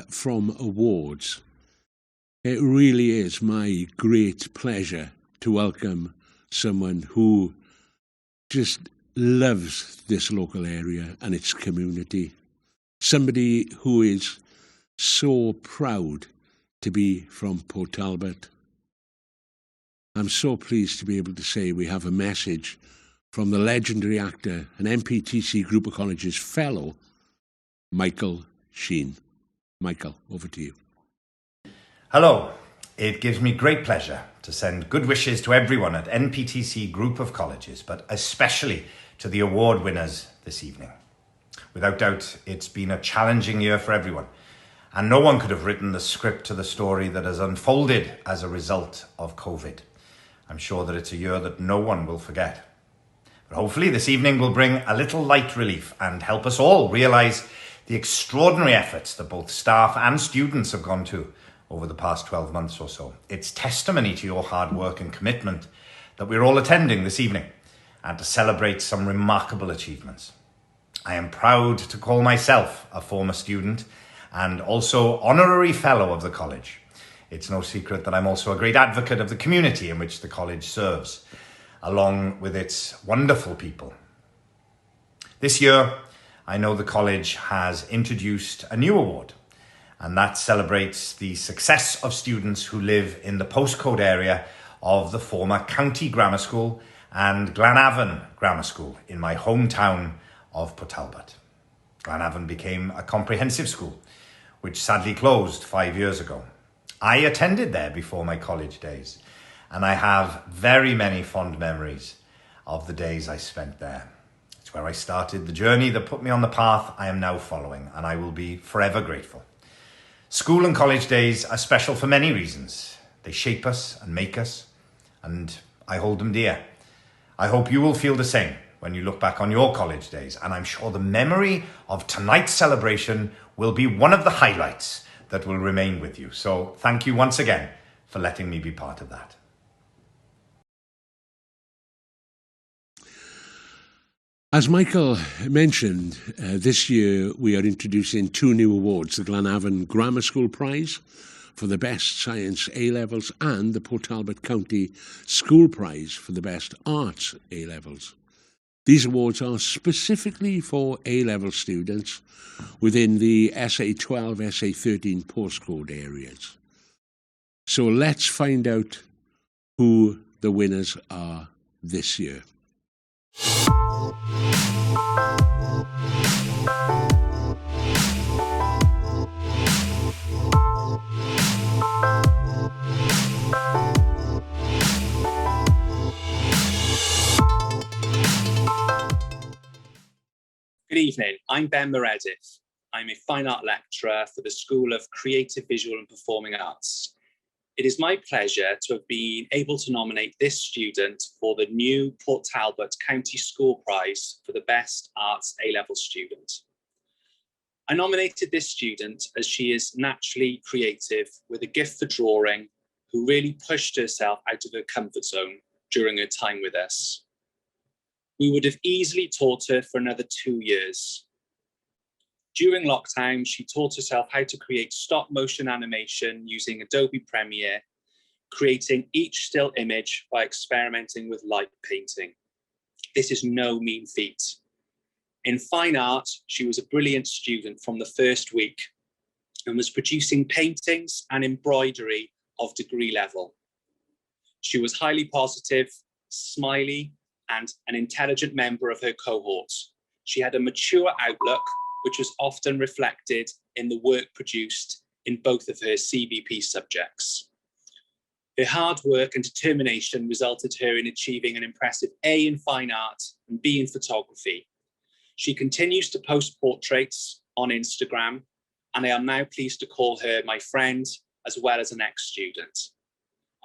from awards, it really is my great pleasure to welcome someone who just loves this local area and its community. Somebody who is so proud to be from Port Talbot. I'm so pleased to be able to say we have a message from the legendary actor and NPTC Group of Colleges fellow, Michael Sheen. Michael, over to you. Hello. It gives me great pleasure to send good wishes to everyone at NPTC Group of Colleges, but especially to the award winners this evening. Without doubt, it's been a challenging year for everyone, and no one could have written the script to the story that has unfolded as a result of COVID. I'm sure that it's a year that no one will forget. But hopefully this evening will bring a little light relief and help us all realise the extraordinary efforts that both staff and students have gone to over the past 12 months or so. It's testimony to your hard work and commitment that we're all attending this evening and to celebrate some remarkable achievements. I am proud to call myself a former student and also honorary fellow of the college. It's no secret that I'm also a great advocate of the community in which the college serves, along with its wonderful people. This year, I know the college has introduced a new award, and that celebrates the success of students who live in the postcode area of the former County Grammar School and Glenavon Grammar School in my hometown of Port Talbot. Glenavon became a comprehensive school, which sadly closed 5 years ago. I attended there before my college days, and I have very many fond memories of the days I spent there. It's where I started the journey that put me on the path I am now following, and I will be forever grateful. School and college days are special for many reasons. They shape us and make us, and I hold them dear. I hope you will feel the same when you look back on your college days, and I'm sure the memory of tonight's celebration will be one of the highlights that will remain with you. So thank you once again for letting me be part of that. As Michael mentioned, this year we are introducing two new awards, the Glenavon Grammar School Prize for the Best Science A-Levels and the Port Talbot County School Prize for the Best Arts A-Levels. These awards are specifically for A-level students within the SA12, SA13 postcode areas. So let's find out who the winners are this year. evening, I'm Ben Meredith. I'm a fine art lecturer for the School of Creative, Visual and Performing Arts. It is my pleasure to have been able to nominate this student for the new Port Talbot County School Prize for the Best Arts A-Level student. I nominated this student as she is naturally creative with a gift for drawing, who really pushed herself out of her comfort zone during her time with us. We would have easily taught her for another 2 years. During lockdown, she taught herself how to create stop motion animation using Adobe Premiere, creating each still image by experimenting with light painting. This is no mean feat. In fine art, she was a brilliant student from the first week and was producing paintings and embroidery of degree level. She was highly positive, smiley, and an intelligent member of her cohort. She had a mature outlook, which was often reflected in the work produced in both of her CBP subjects. Her hard work and determination resulted her in achieving an impressive A in fine art and B in photography. She continues to post portraits on Instagram, and I am now pleased to call her my friend as well as an ex-student.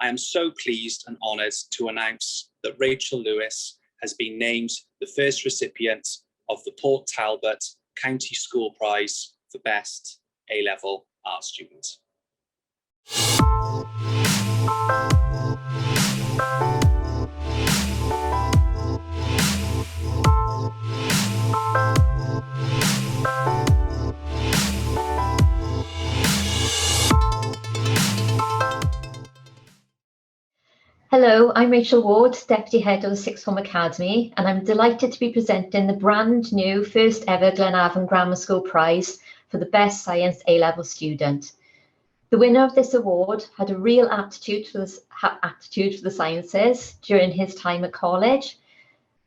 I am so pleased and honoured to announce that Rachel Lewis has been named the first recipient of the Port Talbot County School Prize for Best A-Level Art Student. Hello, I'm Rachel Ward, Deputy Head of the Sixth Form Academy, and I'm delighted to be presenting the brand new first ever Glenavon Grammar School Prize for the Best Science A-Level student. The winner of this award had a real aptitude for the sciences during his time at college,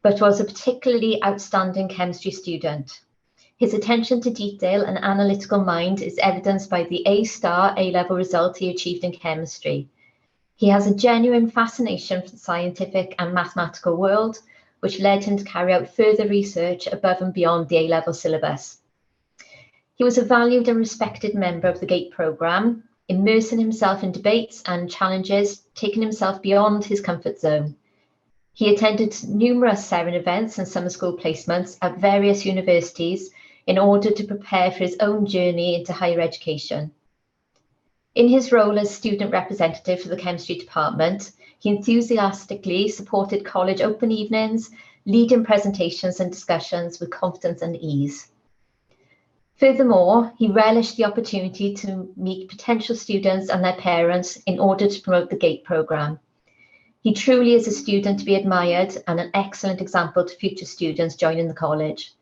but was a particularly outstanding chemistry student. His attention to detail and analytical mind is evidenced by the A-star A-level result he achieved in chemistry. He has a genuine fascination for the scientific and mathematical world, which led him to carry out further research above and beyond the A-level syllabus. He was a valued and respected member of the GATE programme, immersing himself in debates and challenges, taking himself beyond his comfort zone. He attended numerous SEREN events and summer school placements at various universities in order to prepare for his own journey into higher education. In his role as student representative for the chemistry department, he enthusiastically supported college open evenings, leading presentations and discussions with confidence and ease. Furthermore, he relished the opportunity to meet potential students and their parents in order to promote the GATE programme. He truly is a student to be admired and an excellent example to future students joining the college.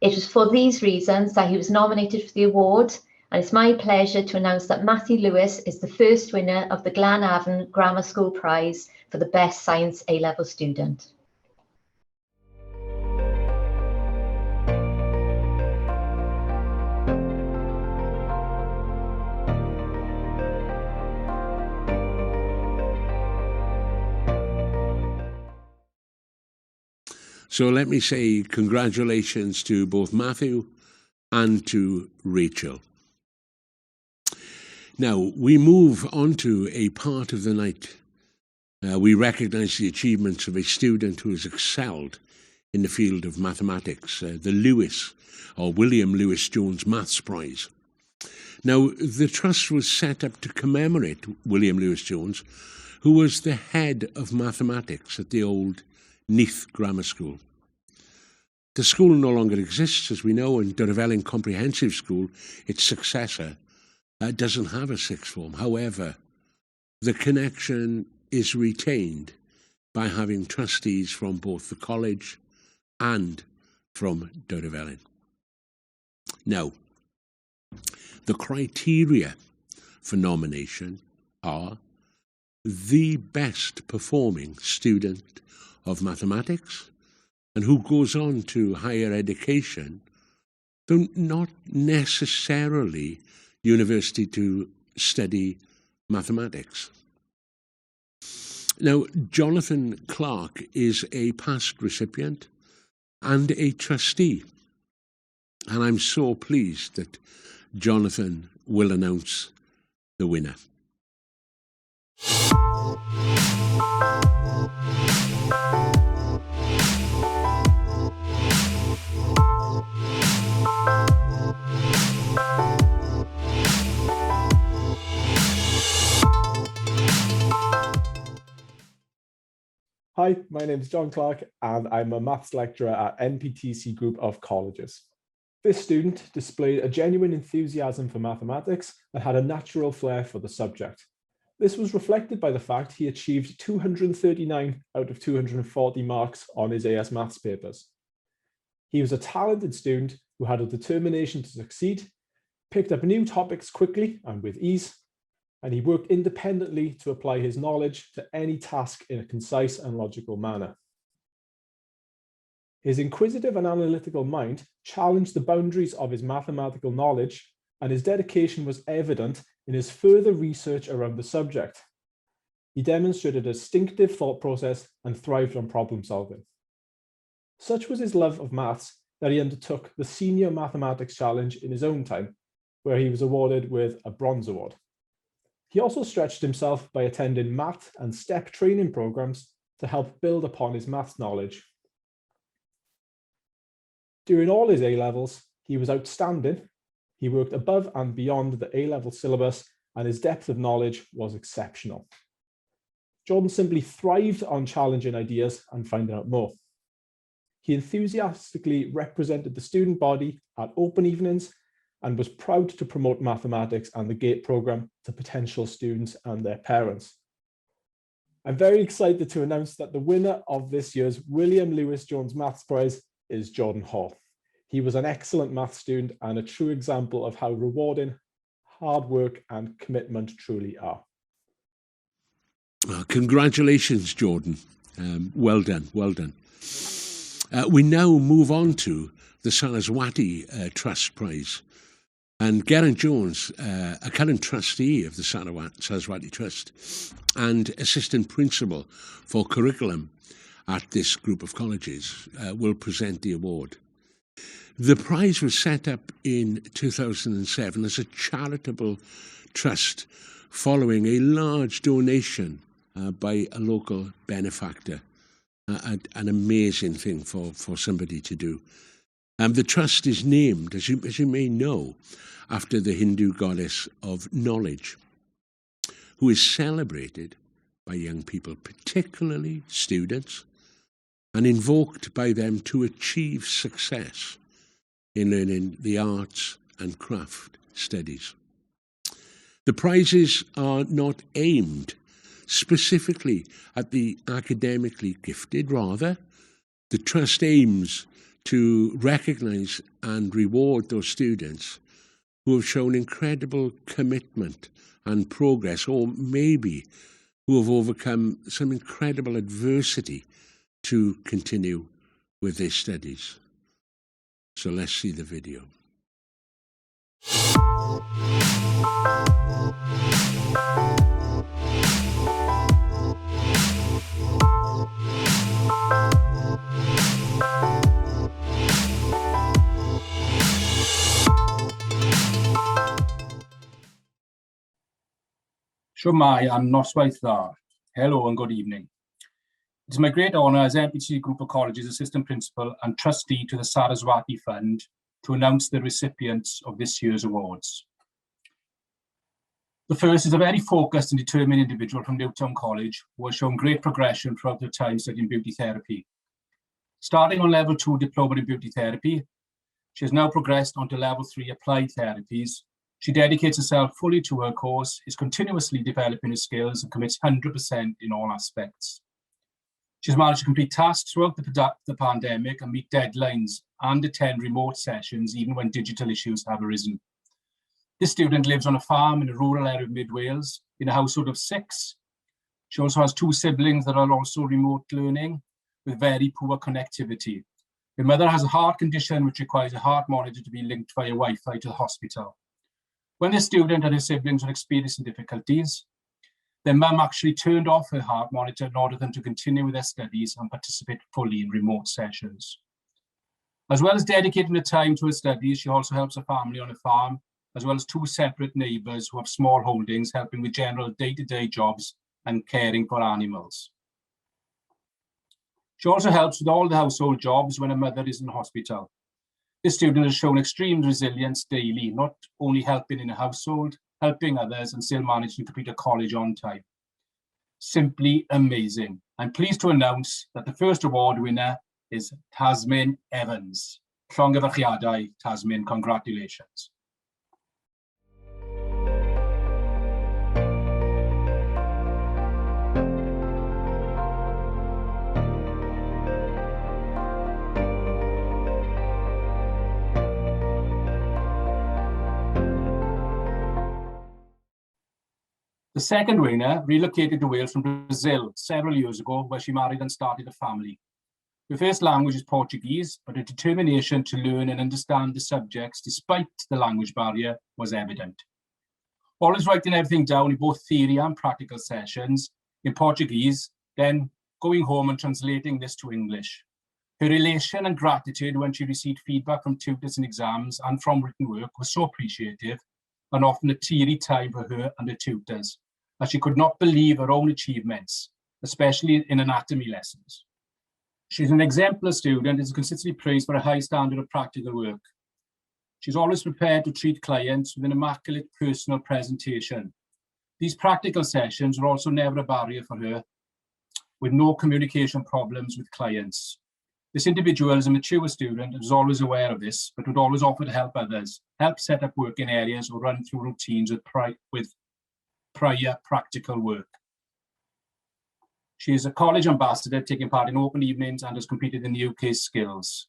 It was for these reasons that he was nominated for the award, and it's my pleasure to announce that Matthew Lewis is the first winner of the Glenavon Grammar School Prize for the Best Science A-Level student. So let me say congratulations to both Matthew and to Rachel. Now, we move on to a part of the night. We recognise the achievements of a student who has excelled in the field of mathematics, the Lewis, or William Lewis Jones Maths Prize. Now, the Trust was set up to commemorate William Lewis Jones, who was the head of mathematics at the old Neath Grammar School. The school no longer exists, as we know, and Dyrvelin Comprehensive School, its successor, doesn't have a sixth form. However, the connection is retained by having trustees from both the college and from Dyrvelin. Now, the criteria for nomination are the best performing student of mathematics and who goes on to higher education, though not necessarily university to study mathematics. Now, Jonathan Clark is a past recipient and a trustee And I'm so pleased that Jonathan will announce the winner. Hi, my name is John Clark and I'm a maths lecturer at NPTC Group of Colleges. This student displayed a genuine enthusiasm for mathematics and had a natural flair for the subject. This was reflected by the fact he achieved 239 out of 240 marks on his AS Maths papers. He was a talented student who had a determination to succeed, picked up new topics quickly and with ease, and he worked independently to apply his knowledge to any task in a concise and logical manner. His inquisitive and analytical mind challenged the boundaries of his mathematical knowledge, and his dedication was evident in his further research around the subject. He demonstrated a distinctive thought process and thrived on problem solving. Such was his love of maths that he undertook the Senior Mathematics Challenge in his own time, where he was awarded with a Bronze Award. He also stretched himself by attending math and STEP training programs to help build upon his maths knowledge. During all his A-levels, he was outstanding. He worked above and beyond the A-level syllabus, and his depth of knowledge was exceptional. Jordan simply thrived on challenging ideas and finding out more. He enthusiastically represented the student body at open evenings and was proud to promote mathematics and the GATE program to potential students and their parents. I'm very excited to announce that the winner of this year's William Lewis Jones Maths Prize is Jordan Hall. He was an excellent maths student and a true example of how rewarding hard work and commitment truly are. Congratulations, Jordan. Well done, well done. We now move on to the Saraswati Trust Prize. And Geraint Jones, a current trustee of the Saraswati Trust and assistant principal for curriculum at this group of colleges, will present the award. The prize was set up in 2007 as a charitable trust following a large donation by a local benefactor. An amazing thing for somebody to do. The trust is named, as you may know, after the Hindu goddess of knowledge, who is celebrated by young people, particularly students, and invoked by them to achieve success in learning the arts and craft studies. The prizes are not aimed specifically at the academically gifted. Rather, the Trust aims to recognise and reward those students who have shown incredible commitment and progress, or maybe who have overcome some incredible adversity to continue with their studies. So let's see the video. Shwmai and noswaith dda. Hello and good evening. It is my great honour as NPTC Group of Colleges Assistant Principal and Trustee to the Saraswati Fund to announce the recipients of this year's awards. The first is a very focused and determined individual from Newtown College who has shown great progression throughout her time studying beauty therapy. Starting on Level 2 Diploma in Beauty Therapy, she has now progressed onto Level 3 Applied Therapies. She dedicates herself fully to her course, is continuously developing her skills and commits 100% in all aspects. She's managed to complete tasks throughout the pandemic and meet deadlines and attend remote sessions even when digital issues have arisen. This student lives on a farm in a rural area of Mid Wales in a household of 6. She also has 2 siblings that are also remote learning with very poor connectivity. Her mother has a heart condition which requires a heart monitor to be linked via Wi-Fi to the hospital. When the student and her siblings were experiencing difficulties, their mum actually turned off her heart monitor in order for them to continue with their studies and participate fully in remote sessions. As well as dedicating the time to her studies, she also helps her family on a farm, as well as 2 separate neighbours who have small holdings, helping with general day-to-day jobs and caring for animals. She also helps with all the household jobs when her mother is in hospital. This student has shown extreme resilience daily, not only helping in a household, helping others and still managing to complete a college on time. Simply amazing. I'm pleased to announce that the first award winner is Tasmin Evans. Llongyfarchiadau, Tasmin, congratulations. The second winner relocated to Wales from Brazil several years ago, where she married and started a family. Her first language is Portuguese, but her determination to learn and understand the subjects despite the language barrier was evident. Always writing everything down in both theory and practical sessions in Portuguese, then going home and translating this to English. Her elation and gratitude when she received feedback from tutors and exams and from written work was so appreciative, and often a teary time for her and her tutors, as she could not believe her own achievements, especially in anatomy lessons. She's an exemplar student and is consistently praised for a high standard of practical work. She's always prepared to treat clients with an immaculate personal presentation. These practical sessions are also never a barrier for her, with no communication problems with clients. This individual is a mature student and is always aware of this, but would always offer to help others, help set up work in areas or run through routines with prior practical work. She is a college ambassador, taking part in open evenings and has competed in the UK skills.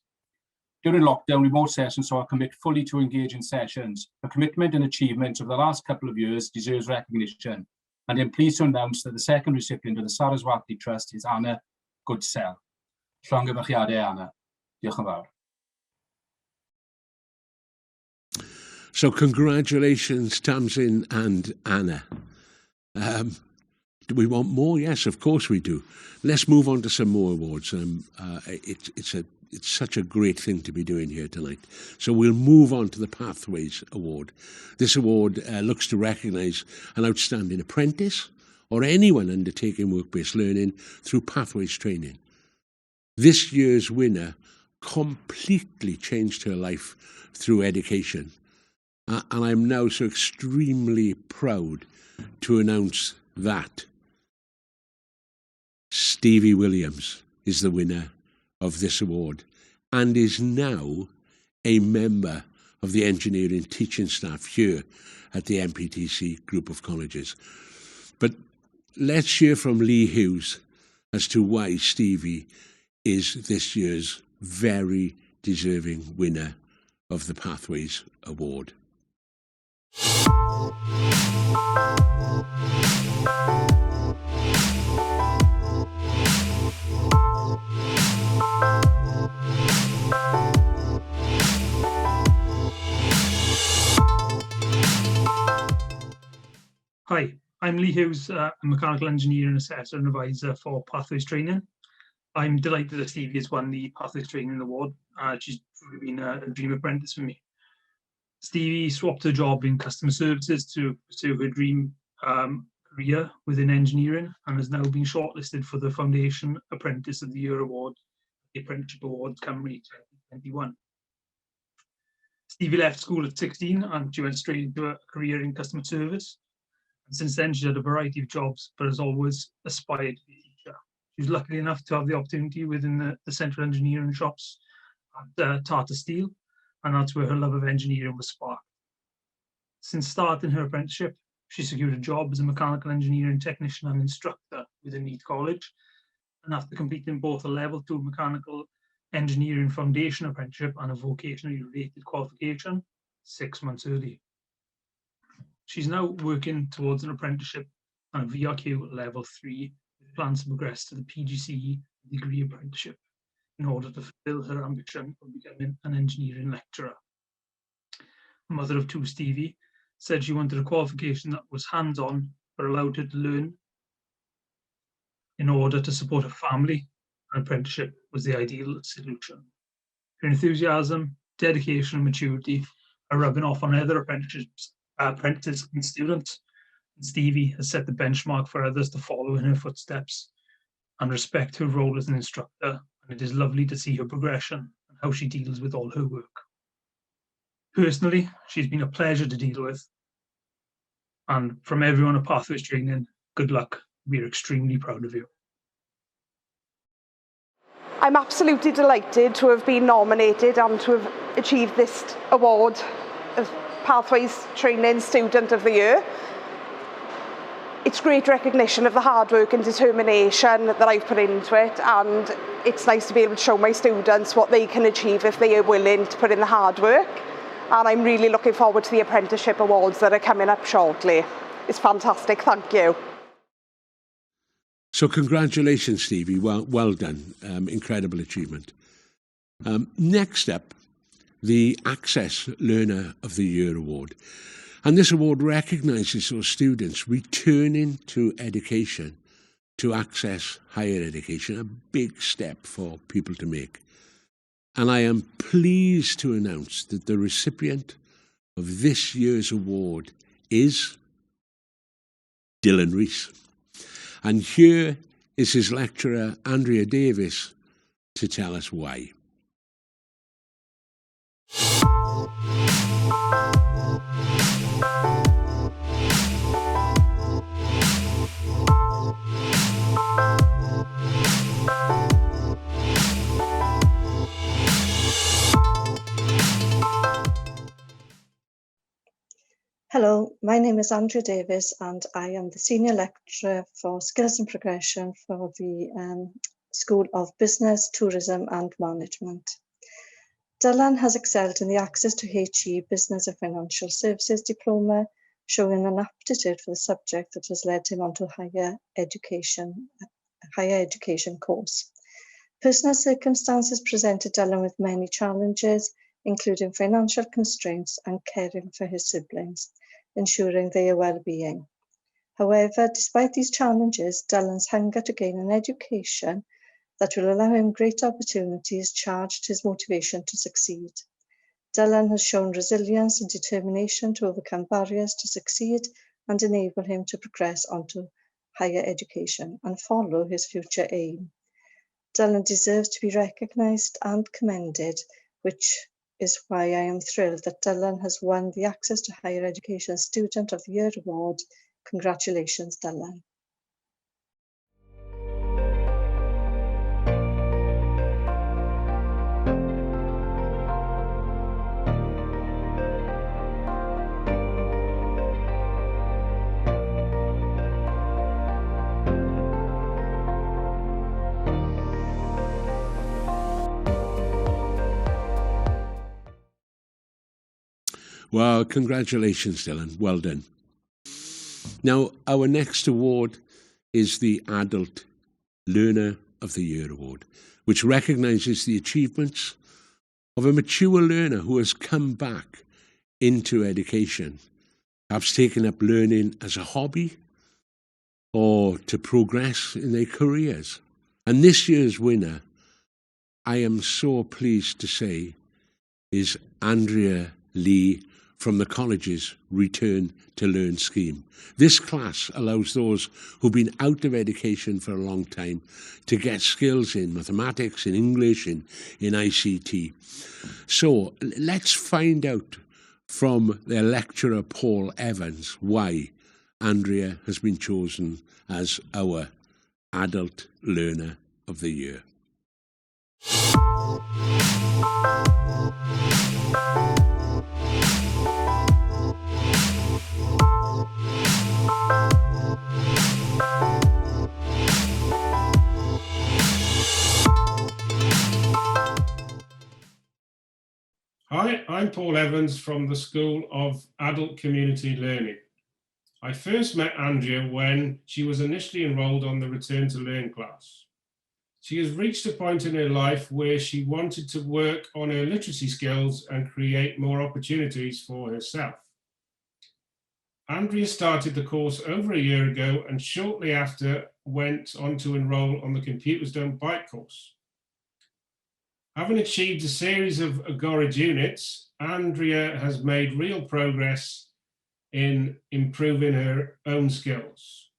During lockdown, remote sessions saw her commit fully to engage in sessions. Her commitment and achievements over the last couple of years deserves recognition, and I'm pleased to announce that the second recipient of the Saraswati Trust is Anna Goodsell. Llongyfarchiadau, Anna. Diolch yn fawr. So congratulations, Tamsin and Anna. Do we want more? Yes, of course we do. Let's move on to some more awards. It's such a great thing to be doing here tonight. So we'll move on to the Pathways Award. This award looks to recognise an outstanding apprentice or anyone undertaking work-based learning through Pathways training. This year's winner completely changed her life through education. And I'm now so extremely proud to announce that Stevie Williams is the winner of this award and is now a member of the engineering teaching staff here at the NPTC Group of Colleges. But let's hear from Lee Hughes as to why Stevie is this year's very deserving winner of the Pathways Award. Hi, I'm Lee Hughes, a mechanical engineer and assessor and advisor for Pathways Training. I'm delighted that Stevie has won the Pathways Training Award. She's been a dream apprentice for me. Stevie swapped her job in customer services to pursue her dream career within engineering and has now been shortlisted for the Foundation Apprentice of the Year Award, the Apprenticeship Awards Cymru 2021. Stevie left school at 16 and she went straight into a career in customer service. And since then, she's had a variety of jobs, but has always aspired to be a teacher. She was lucky enough to have the opportunity within the central engineering shops at Tata Steel, and that's where her love of engineering was sparked. Since starting her apprenticeship, she secured a job as a mechanical engineering technician and instructor within Neath College, and after completing both a level 2 mechanical engineering foundation apprenticeship and a vocationally related qualification 6 months early. She's now working towards an apprenticeship and a VRQ level 3 with plans to progress to the PGCE degree apprenticeship in order to fulfill her ambition of becoming an engineering lecturer. A mother of 2, Stevie, said she wanted a qualification that was hands-on but allowed her to learn in order to support her family. An apprenticeship was the ideal solution. Her enthusiasm, dedication and maturity are rubbing off on other apprentices and students. And Stevie has set the benchmark for others to follow in her footsteps and respect her role as an instructor. And it is lovely to see her progression and how she deals with all her work. Personally, she's been a pleasure to deal with. And from everyone at Pathways Training, good luck. We're extremely proud of you. I'm absolutely delighted to have been nominated and to have achieved this award as Pathways Training Student of the Year. It's great recognition of the hard work and determination that I've put into it, and it's nice to be able to show my students what they can achieve if they are willing to put in the hard work. And I'm really looking forward to the apprenticeship awards that are coming up shortly. It's fantastic, thank you. So congratulations, Stevie. Well done. Incredible achievement. Next up, the Access Learner of the Year Award. And this award recognises those students returning to education to access higher education, a big step for people to make. And I am pleased to announce that the recipient of this year's award is Dylan Rees. And here is his lecturer, Andrea Davis, to tell us why. Hello, my name is Andrea Davis and I am the Senior Lecturer for Skills and Progression for the School of Business, Tourism and Management. Dylan has excelled in the Access to HE Business and Financial Services Diploma, showing an aptitude for the subject that has led him onto a higher education course. Personal circumstances presented Dylan with many challenges, including financial constraints and caring for his siblings, ensuring their well-being. However, despite these challenges, Dylan's hunger to gain an education that will allow him great opportunities charged his motivation to succeed. Dylan has shown resilience and determination to overcome barriers to succeed and enable him to progress onto higher education and follow his future aim. Dylan deserves to be recognised and commended, which is why I am thrilled that Dylan has won the Access to Higher Education Student of the Year Award. Congratulations, Dylan. Well, congratulations, Dylan. Well done. Now, our next award is the Adult Learner of the Year Award, which recognises the achievements of a mature learner who has come back into education, perhaps taken up learning as a hobby or to progress in their careers. And this year's winner, I am so pleased to say, is Andrea Lee from the college's Return to Learn scheme. This class allows those who've been out of education for a long time to get skills in mathematics, in English, in ICT. So let's find out from their lecturer, Paul Evans, why Andrea has been chosen as our Adult Learner of the Year. Hi, I'm Paul Evans from the School of Adult Community Learning. I first met Andrea when she was initially enrolled on the Return to Learn class. She has reached a point in her life where she wanted to work on her literacy skills and create more opportunities for herself. Andrea started the course over a year ago and shortly after went on to enroll on the Computers Don't Bite course. Having achieved a series of Agorage units, Andrea has made real progress in improving her own skills.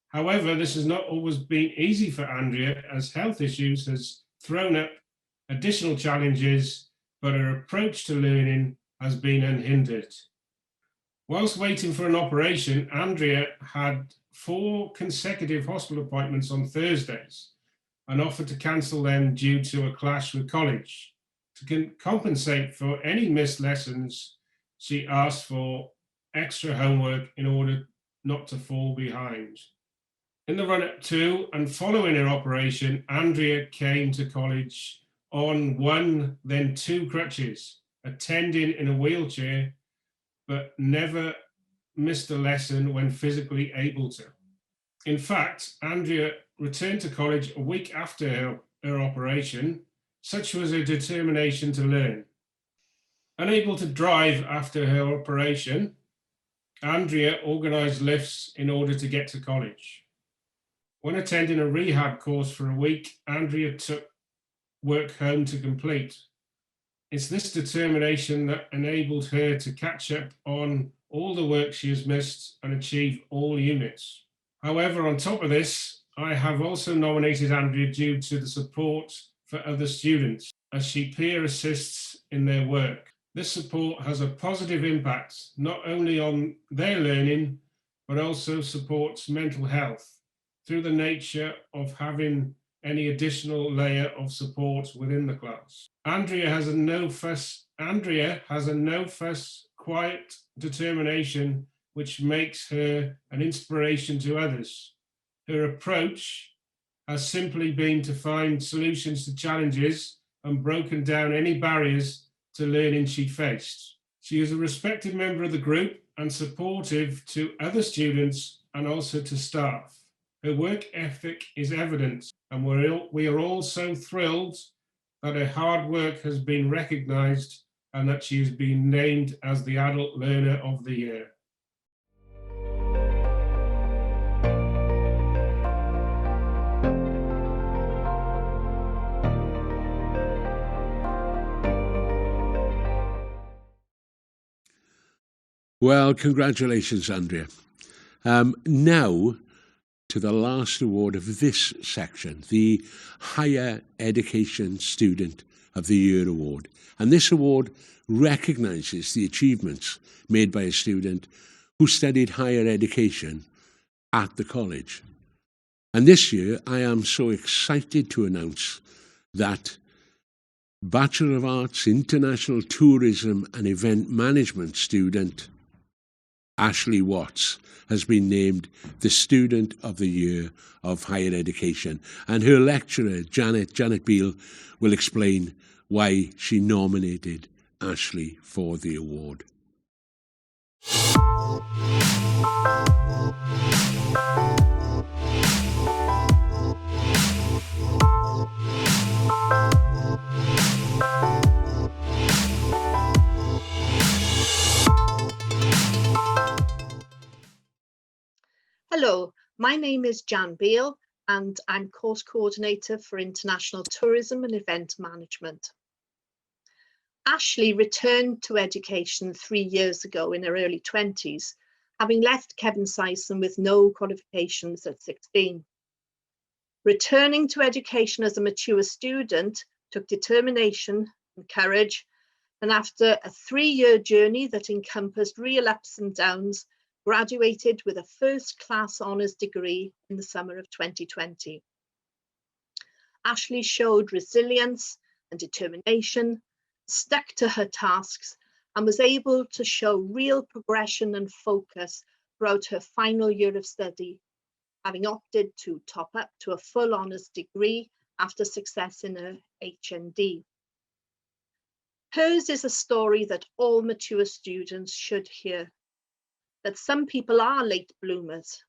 However, this has not always been easy for Andrea, as health issues has thrown up additional challenges, but her approach to learning has been unhindered. Whilst waiting for an operation, Andrea had 4 consecutive hospital appointments on Thursdays and offered to cancel them due to a clash with college. To compensate for any missed lessons, she asked for extra homework in order not to fall behind. In the run-up to and following her operation, Andrea came to college on 1, then 2 crutches, attending in a wheelchair, but never missed a lesson when physically able to. In fact, Andrea returned to college a week after her operation. Such was her determination to learn. Unable to drive after her operation, Andrea organised lifts in order to get to college. When attending a rehab course for a week, Andrea took work home to complete. It's this determination that enabled her to catch up on all the work she has missed and achieve all units. However, on top of this, I have also nominated Andrea due to the support for other students as she peer assists in their work. This support has a positive impact, not only on their learning, but also supports mental health through the nature of having any additional layer of support within the class. Andrea has a no fuss, quiet determination which makes her an inspiration to others. Her approach has simply been to find solutions to challenges and broken down any barriers to learning she faced. She is a respected member of the group and supportive to other students and also to staff. Her work ethic is evident, and we are all so thrilled that her hard work has been recognised and that she has been named as the Adult Learner of the Year. Well, congratulations, Andrea. Now to the last award of this section, the Higher Education Student of the Year Award. And this award recognises the achievements made by a student who studied higher education at the college. And this year, I am so excited to announce that Bachelor of Arts, International Tourism and Event Management student Ashley Watts has been named the Student of the Year of Higher Education, and her lecturer, Janet Beale, will explain why she nominated Ashley for the award. Hello, my name is Jan Beale and I'm course coordinator for International Tourism and Event Management. Ashley returned to education 3 years ago in her early 20s, having left Kevin Syson with no qualifications at 16. Returning to education as a mature student took determination and courage, and after a 3-year journey that encompassed real ups and downs, graduated with a first-class honours degree in the summer of 2020. Ashley showed resilience and determination, stuck to her tasks, and was able to show real progression and focus throughout her final year of study, having opted to top up to a full honours degree after success in her HND. Hers is a story that all mature students should hear, that some people are late bloomers.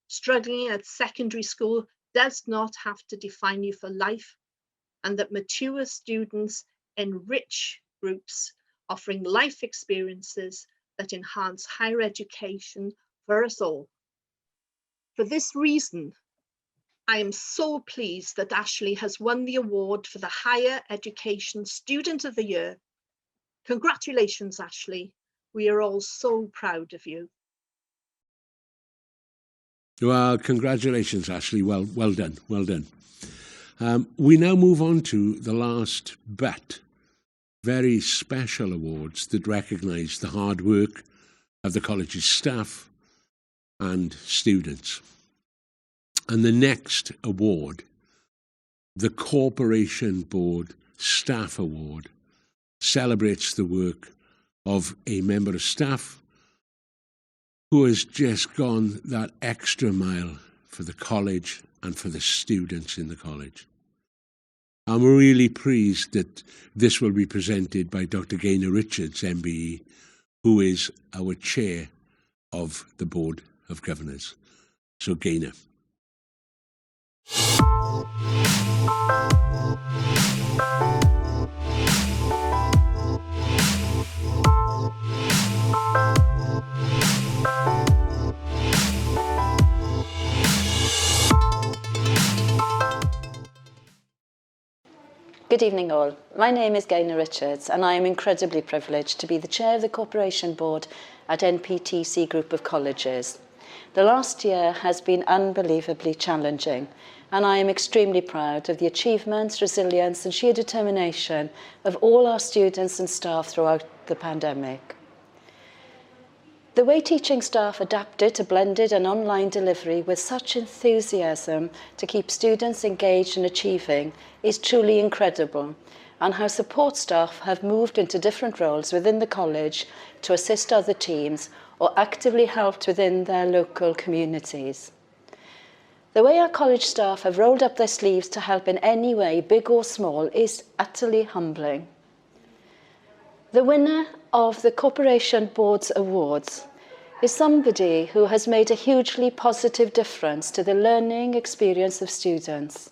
Struggling at secondary school does not have to define you for life, and that mature students enrich groups, offering life experiences that enhance higher education for us all. For this reason, I am so pleased that Ashley has won the award for the Higher Education Student of the Year. Congratulations, Ashley. We are all so proud of you. Well, congratulations, Ashley. Well done. Well done. We now move on to the last but very special awards that recognise the hard work of the college's staff and students. And the next award, the Corporation Board Staff Award, celebrates the work of a member of staff who has just gone that extra mile for the college and for the students in the college. I'm really pleased that this will be presented by Dr. Gaynor Richards, MBE, who is our chair of the Board of Governors. So, Gaynor. Good evening all. My name is Gaynor Richards and I am incredibly privileged to be the chair of the Corporation Board at NPTC Group of Colleges. The last year has been unbelievably challenging and I am extremely proud of the achievements, resilience and sheer determination of all our students and staff throughout the pandemic. The way teaching staff adapted to blended and online delivery with such enthusiasm to keep students engaged and achieving is truly incredible, and how support staff have moved into different roles within the college to assist other teams or actively helped within their local communities. The way our college staff have rolled up their sleeves to help in any way, big or small, is utterly humbling. The winner of the Corporation Board's awards is somebody who has made a hugely positive difference to the learning experience of students.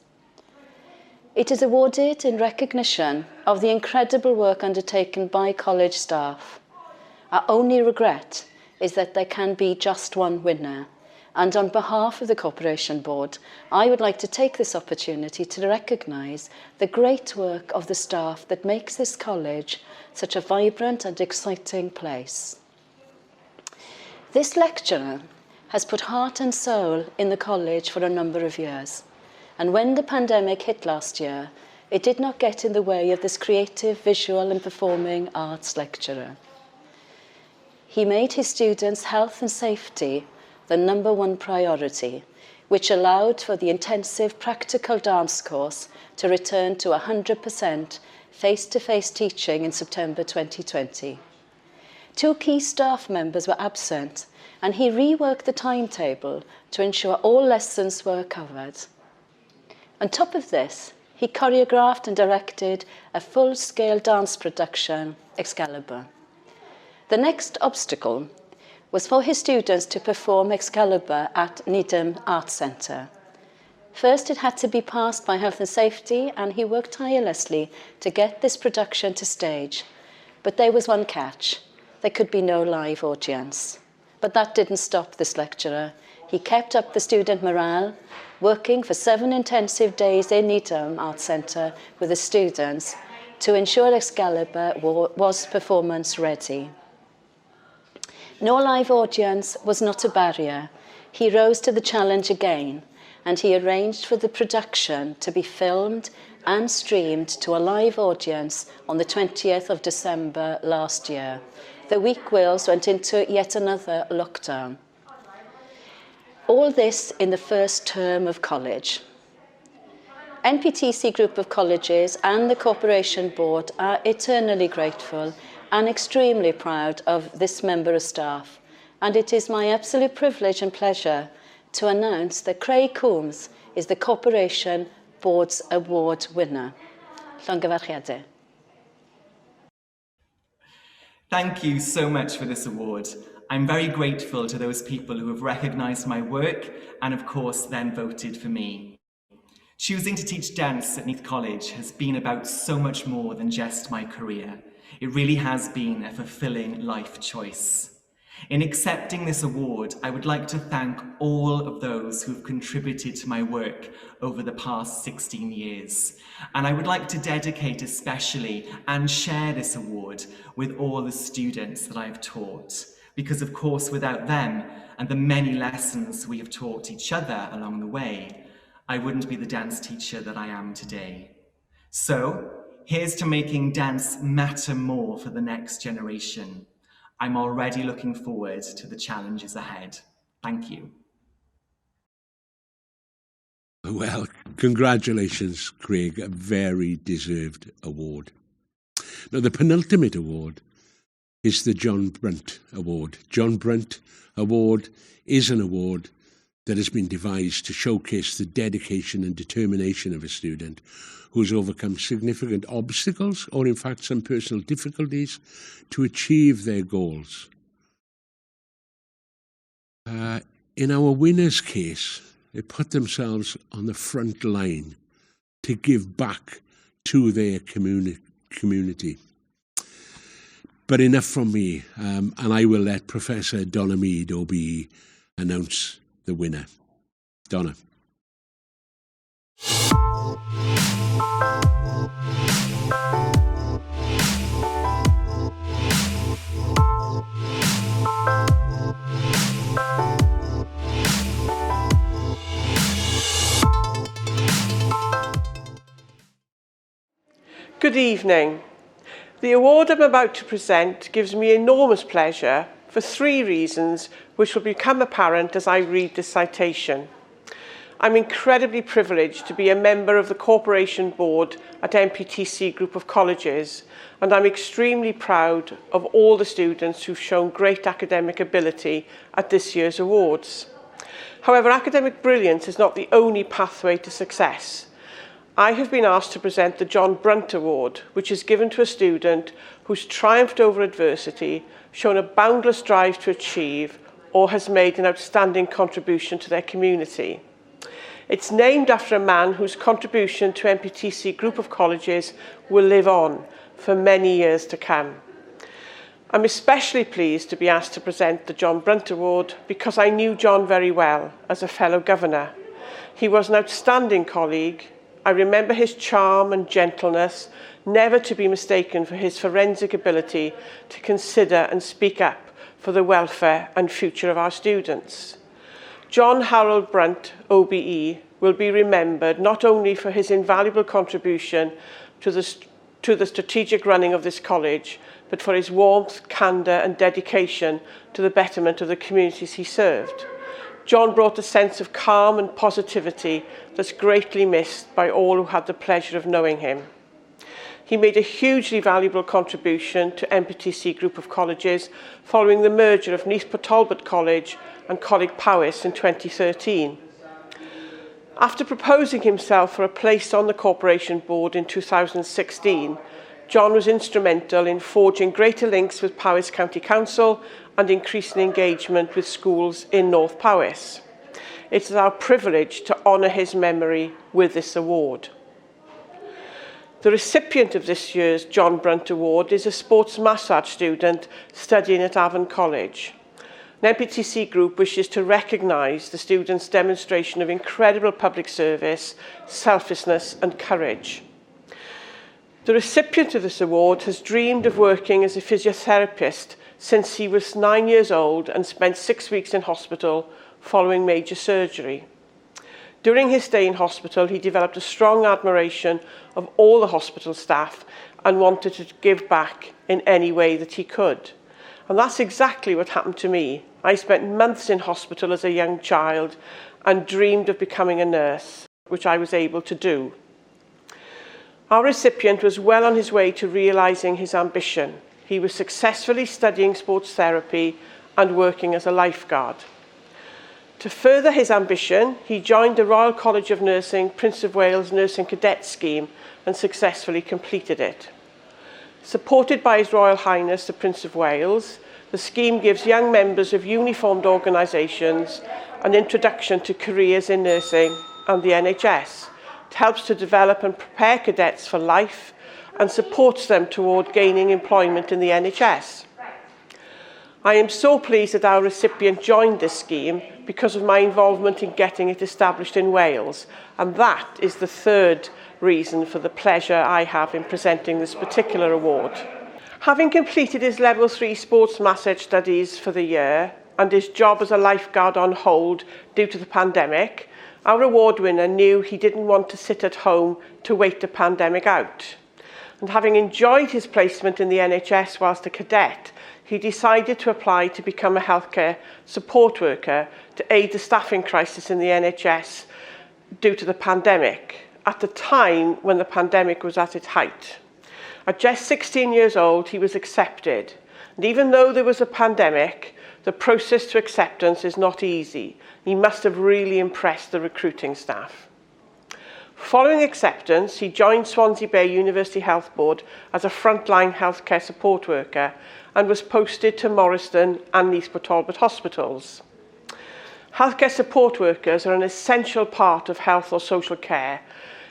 It is awarded in recognition of the incredible work undertaken by college staff. Our only regret is that there can be just one winner. And on behalf of the Corporation Board, I would like to take this opportunity to recognise the great work of the staff that makes this college such a vibrant and exciting place. This lecturer has put heart and soul in the college for a number of years. And when the pandemic hit last year, it did not get in the way of this creative, visual and performing arts lecturer. He made his students' health and safety the #1 priority, which allowed for the intensive practical dance course to return to 100% face-to-face teaching in September 2020. 2 key staff members were absent, and he reworked the timetable to ensure all lessons were covered. On top of this, he choreographed and directed a full-scale dance production, Excalibur. The next obstacle was for his students to perform Excalibur at Needham Arts Centre. First, it had to be passed by health and safety, and he worked tirelessly to get this production to stage. But there was one catch. There could be no live audience. But that didn't stop this lecturer. He kept up the student morale, working for 7 intensive days in Needham Arts Centre with the students to ensure Excalibur was performance ready. No live audience was not a barrier. He rose to the challenge again, and he arranged for the production to be filmed and streamed to a live audience on the 20th of December last year, the week Wales went into yet another lockdown. All this in the first term of college. NPTC Group of Colleges and the Corporation Board are eternally grateful and extremely proud of this member of staff, and it is my absolute privilege and pleasure to announce that Craig Coombs is the Corporation Board's Award winner. Llongyfarchiadau. Thank you so much for this award. I'm very grateful to those people who have recognised my work and of course then voted for me. Choosing to teach dance at Neath College has been about so much more than just my career. It really has been a fulfilling life choice. In accepting this award, I would like to thank all of those who've contributed to my work over the past 16 years. And I would like to dedicate especially and share this award with all the students that I've taught. Because of course, without them and the many lessons we have taught each other along the way, I wouldn't be the dance teacher that I am today. So, here's to making dance matter more for the next generation. I'm already looking forward to the challenges ahead. Thank you. Well, congratulations, Craig, a very deserved award. Now, the penultimate award is the John Brunt Award. John Brunt Award is an award that has been devised to showcase the dedication and determination of a student who has overcome significant obstacles or in fact some personal difficulties to achieve their goals. In our winners' case, they put themselves on the front line to give back to their community. But enough from me, and I will let Professor Donna Mead, OBE, announce the winner. Donna. Good evening. The award I'm about to present gives me enormous pleasure for 3 reasons which will become apparent as I read this citation. I'm incredibly privileged to be a member of the Corporation Board at NPTC Group of Colleges, and I'm extremely proud of all the students who've shown great academic ability at this year's awards. However, academic brilliance is not the only pathway to success. I have been asked to present the John Brunt Award, which is given to a student who's triumphed over adversity, shown a boundless drive to achieve, or has made an outstanding contribution to their community. It's named after a man whose contribution to NPTC Group of Colleges will live on for many years to come. I'm especially pleased to be asked to present the John Brunt Award because I knew John very well as a fellow governor. He was an outstanding colleague. I remember his charm and gentleness, never to be mistaken for his forensic ability to consider and speak up for the welfare and future of our students. John Harold Brunt, OBE, will be remembered not only for his invaluable contribution to the strategic running of this college, but for his warmth, candour and dedication to the betterment of the communities he served. John brought a sense of calm and positivity that's greatly missed by all who had the pleasure of knowing him. He made a hugely valuable contribution to NPTC Group of Colleges following the merger of Neath Talbot College and Coleg Powys in 2013. After proposing himself for a place on the Corporation Board in 2016, John was instrumental in forging greater links with Powys County Council and increasing engagement with schools in North Powys. It is our privilege to honour his memory with this award. The recipient of this year's John Brunt Award is a sports massage student studying at Avon College. An NPTC group wishes to recognise the student's demonstration of incredible public service, selflessness and courage. The recipient of this award has dreamed of working as a physiotherapist since he was 9 years old and spent 6 weeks in hospital following major surgery. During his stay in hospital, he developed a strong admiration of all the hospital staff and wanted to give back in any way that he could. And that's exactly what happened to me. I spent months in hospital as a young child and dreamed of becoming a nurse, which I was able to do. Our recipient was well on his way to realising his ambition. He was successfully studying sports therapy and working as a lifeguard. To further his ambition, he joined the Royal College of Nursing Prince of Wales Nursing Cadet Scheme and successfully completed it. Supported by His Royal Highness the Prince of Wales, the scheme gives young members of uniformed organisations an introduction to careers in nursing and the NHS. It helps to develop and prepare cadets for life and supports them toward gaining employment in the NHS. I am so pleased that our recipient joined this scheme because of my involvement in getting it established in Wales, and that is the third reason for the pleasure I have in presenting this particular award. Having completed his Level 3 sports massage studies for the year and his job as a lifeguard on hold due to the pandemic, our award winner knew he didn't want to sit at home to wait the pandemic out. And having enjoyed his placement in the NHS whilst a cadet, he decided to apply to become a healthcare support worker to aid the staffing crisis in the NHS due to the pandemic, at the time when the pandemic was at its height. At just 16 years old, he was accepted. And even though there was a pandemic, the process to acceptance is not easy. He must have really impressed the recruiting staff. Following acceptance, he joined Swansea Bay University Health Board as a frontline healthcare support worker and was posted to Morriston and Nice Talbot hospitals. Healthcare support workers are an essential part of health or social care,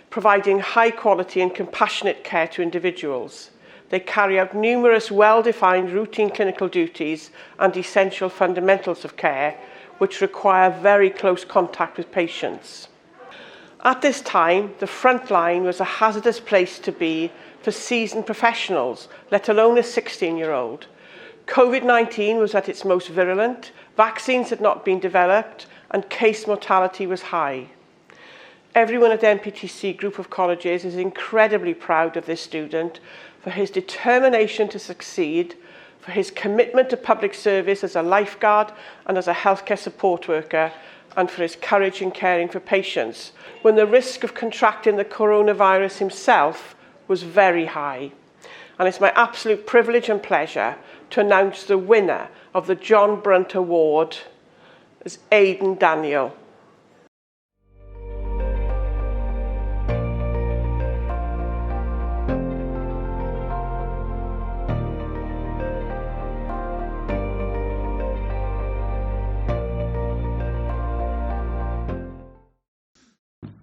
providing high quality and compassionate care to individuals. They carry out numerous well-defined routine clinical duties and essential fundamentals of care, which require very close contact with patients. At this time, the front line was a hazardous place to be for seasoned professionals, let alone a 16-year-old. COVID-19 was at its most virulent, vaccines had not been developed, and case mortality was high. Everyone at NPTC Group of Colleges is incredibly proud of this student for his determination to succeed, for his commitment to public service as a lifeguard and as a healthcare support worker, and for his courage in caring for patients when the risk of contracting the coronavirus himself was very high. And it's my absolute privilege and pleasure to announce the winner of the John Brunt Award as Aidan Daniel.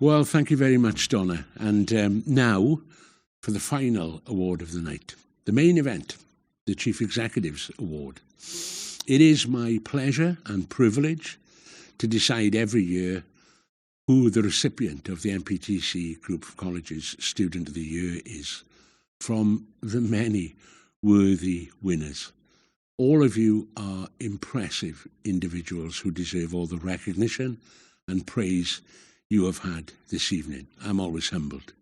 Well, thank you very much, Donna. And now for the final award of the night, the main event, the Chief Executive's Award. It is my pleasure and privilege to decide every year who the recipient of the NPTC Group of Colleges Student of the Year is, from the many worthy winners. All of you are impressive individuals who deserve all the recognition and praise you have had this evening. I'm always humbled.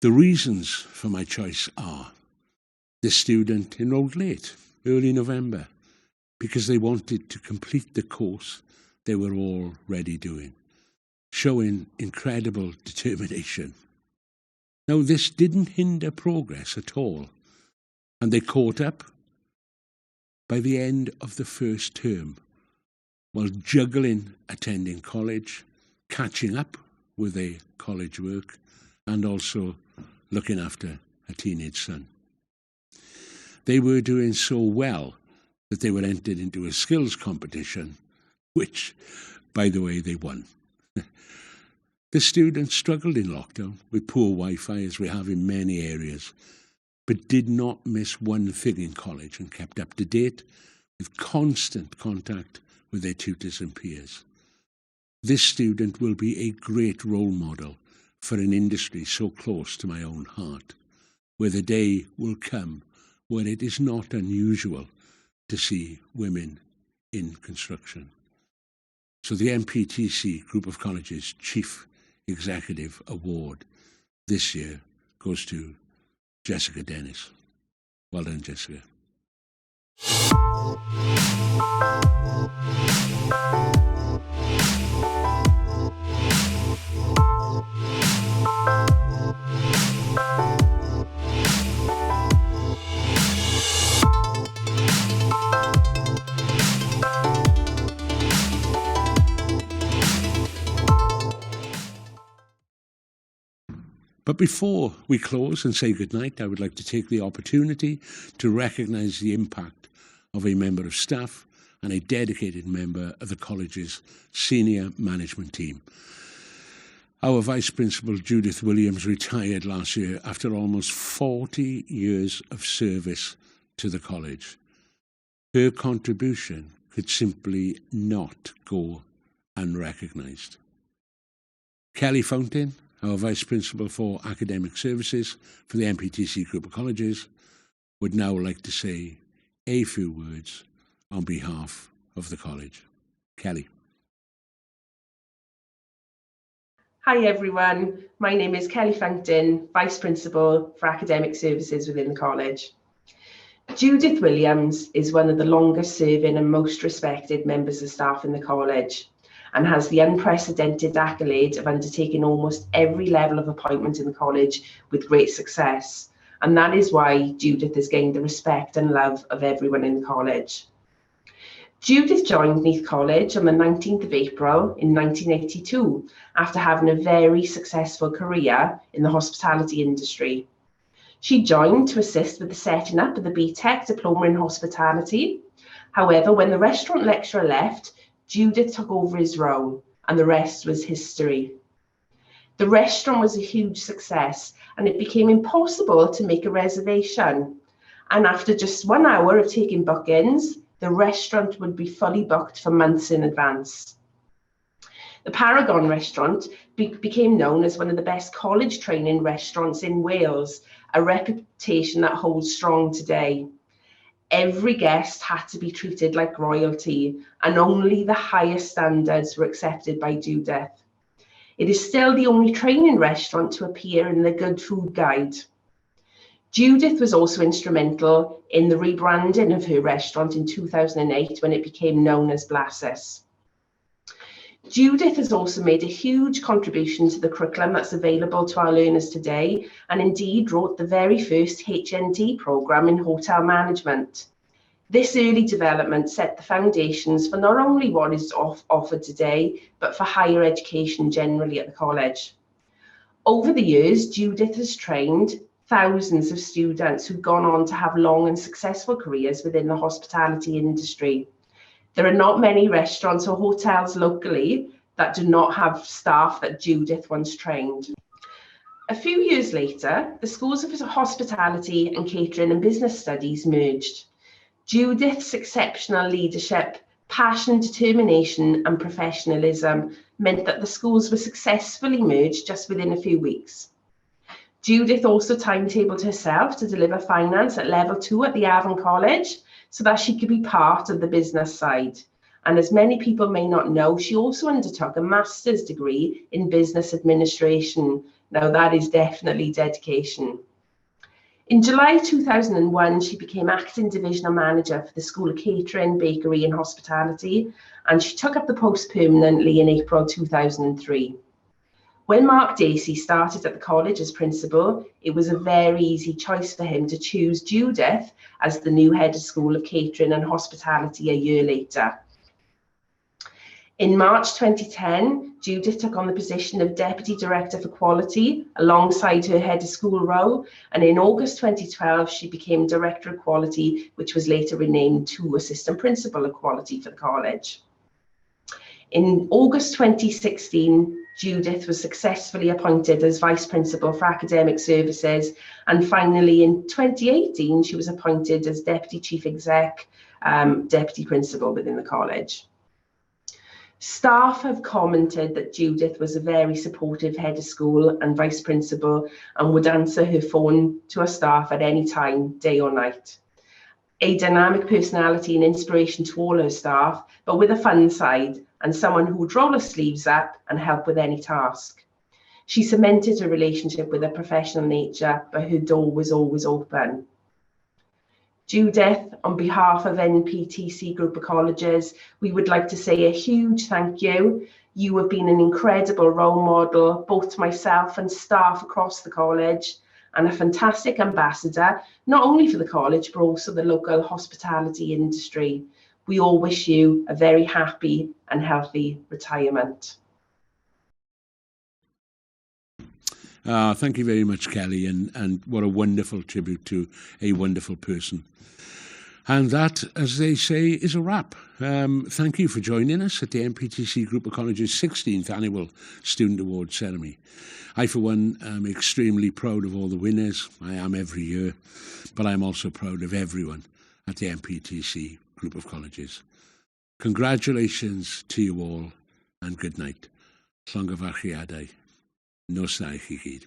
The reasons for my choice are: this student enrolled late, early November, because they wanted to complete the course they were already doing, showing incredible determination. Now, this didn't hinder progress at all, and they caught up by the end of the first term, while juggling attending college, catching up with their college work, and also looking after a teenage son. They were doing so well that they were entered into a skills competition, which, by the way, they won. The students struggled in lockdown with poor Wi-Fi, as we have in many areas, but did not miss one thing in college and kept up to date with constant contact with their tutors and peers. This student will be a great role model for an industry so close to my own heart, where the day will come where it is not unusual to see women in construction. So the NPTC Group of Colleges Chief Executive Award this year goes to Jessica Dennis. Well done, Jessica. But before we close and say goodnight, I would like to take the opportunity to recognise the impact of a member of staff and a dedicated member of the college's senior management team. Our Vice Principal, Judith Williams, retired last year after almost 40 years of service to the college. Her contribution could simply not go unrecognised. Kelly Fountain, our Vice Principal for Academic Services for the NPTC Group of Colleges, would now like to say a few words on behalf of the college. Kelly. Hi everyone, my name is Kelly Fountain, Vice Principal for Academic Services within the college. Judith Williams is one of the longest serving and most respected members of staff in the college and has the unprecedented accolade of undertaking almost every level of appointment in the college with great success. And that is why Judith has gained the respect and love of everyone in the college. Judith joined Neath College on the 19th of April in 1982 after having a very successful career in the hospitality industry. She joined to assist with the setting up of the BTEC Diploma in Hospitality. However, when the restaurant lecturer left, Judith took over his role and the rest was history. The restaurant was a huge success and it became impossible to make a reservation. And after just 1 hour of taking bookings, the restaurant would be fully booked for months in advance. The Paragon restaurant became known as one of the best college training restaurants in Wales, a reputation that holds strong today. Every guest had to be treated like royalty, and only the highest standards were accepted by Judith. It is still the only training restaurant to appear in the Good Food Guide. Judith was also instrumental in the rebranding of her restaurant in 2008 when it became known as Blassus. Judith has also made a huge contribution to the curriculum that's available to our learners today, and indeed wrote the very first HND programme in hotel management. This early development set the foundations for not only what is offered today, but for higher education generally at the college. Over the years, Judith has trained thousands of students who've gone on to have long and successful careers within the hospitality industry. There are not many restaurants or hotels locally that do not have staff that Judith once trained. A few years later, the schools of hospitality and catering and business studies merged. Judith's exceptional leadership, passion, determination, and professionalism meant that the schools were successfully merged just within a few weeks. Judith also timetabled herself to deliver finance at level 2 at the Avon College so that she could be part of the business side. And as many people may not know, she also undertook a master's degree in business administration. Now that is definitely dedication. In July 2001, she became acting divisional manager for the School of Catering, Bakery and Hospitality, and she took up the post permanently in April 2003. When Mark Dacey started at the college as principal, it was a very easy choice for him to choose Judith as the new head of School of Catering and Hospitality a year later. In March 2010, Judith took on the position of Deputy Director for Quality alongside her head of school role, and in August 2012 she became Director of Quality, which was later renamed to Assistant Principal of Quality for the college. In August 2016, Judith was successfully appointed as Vice Principal for Academic Services, and finally in 2018 she was appointed as Deputy Chief Exec, Deputy Principal within the college. Staff have commented that Judith was a very supportive head of school and vice principal and would answer her phone to her staff at any time, day or night. A dynamic personality and inspiration to all her staff, but with a fun side and someone who would roll her sleeves up and help with any task. She cemented her relationship with a professional nature, but her door was always open. Judith, on behalf of NPTC Group of Colleges, we would like to say a huge thank you. You have been an incredible role model, both to myself and staff across the college, and a fantastic ambassador, not only for the college, but also the local hospitality industry. We all wish you a very happy and healthy retirement. Thank you very much, Kelly, and what a wonderful tribute to a wonderful person. And that, as they say, is a wrap. Thank you for joining us at the NPTC Group of Colleges' 16th Annual Student Award Ceremony. I, for one, am extremely proud of all the winners. I am every year, but I'm also proud of everyone at the NPTC Group of Colleges. Congratulations to you all and good night. Llongyfarchiadau. Nos da i chi gyd.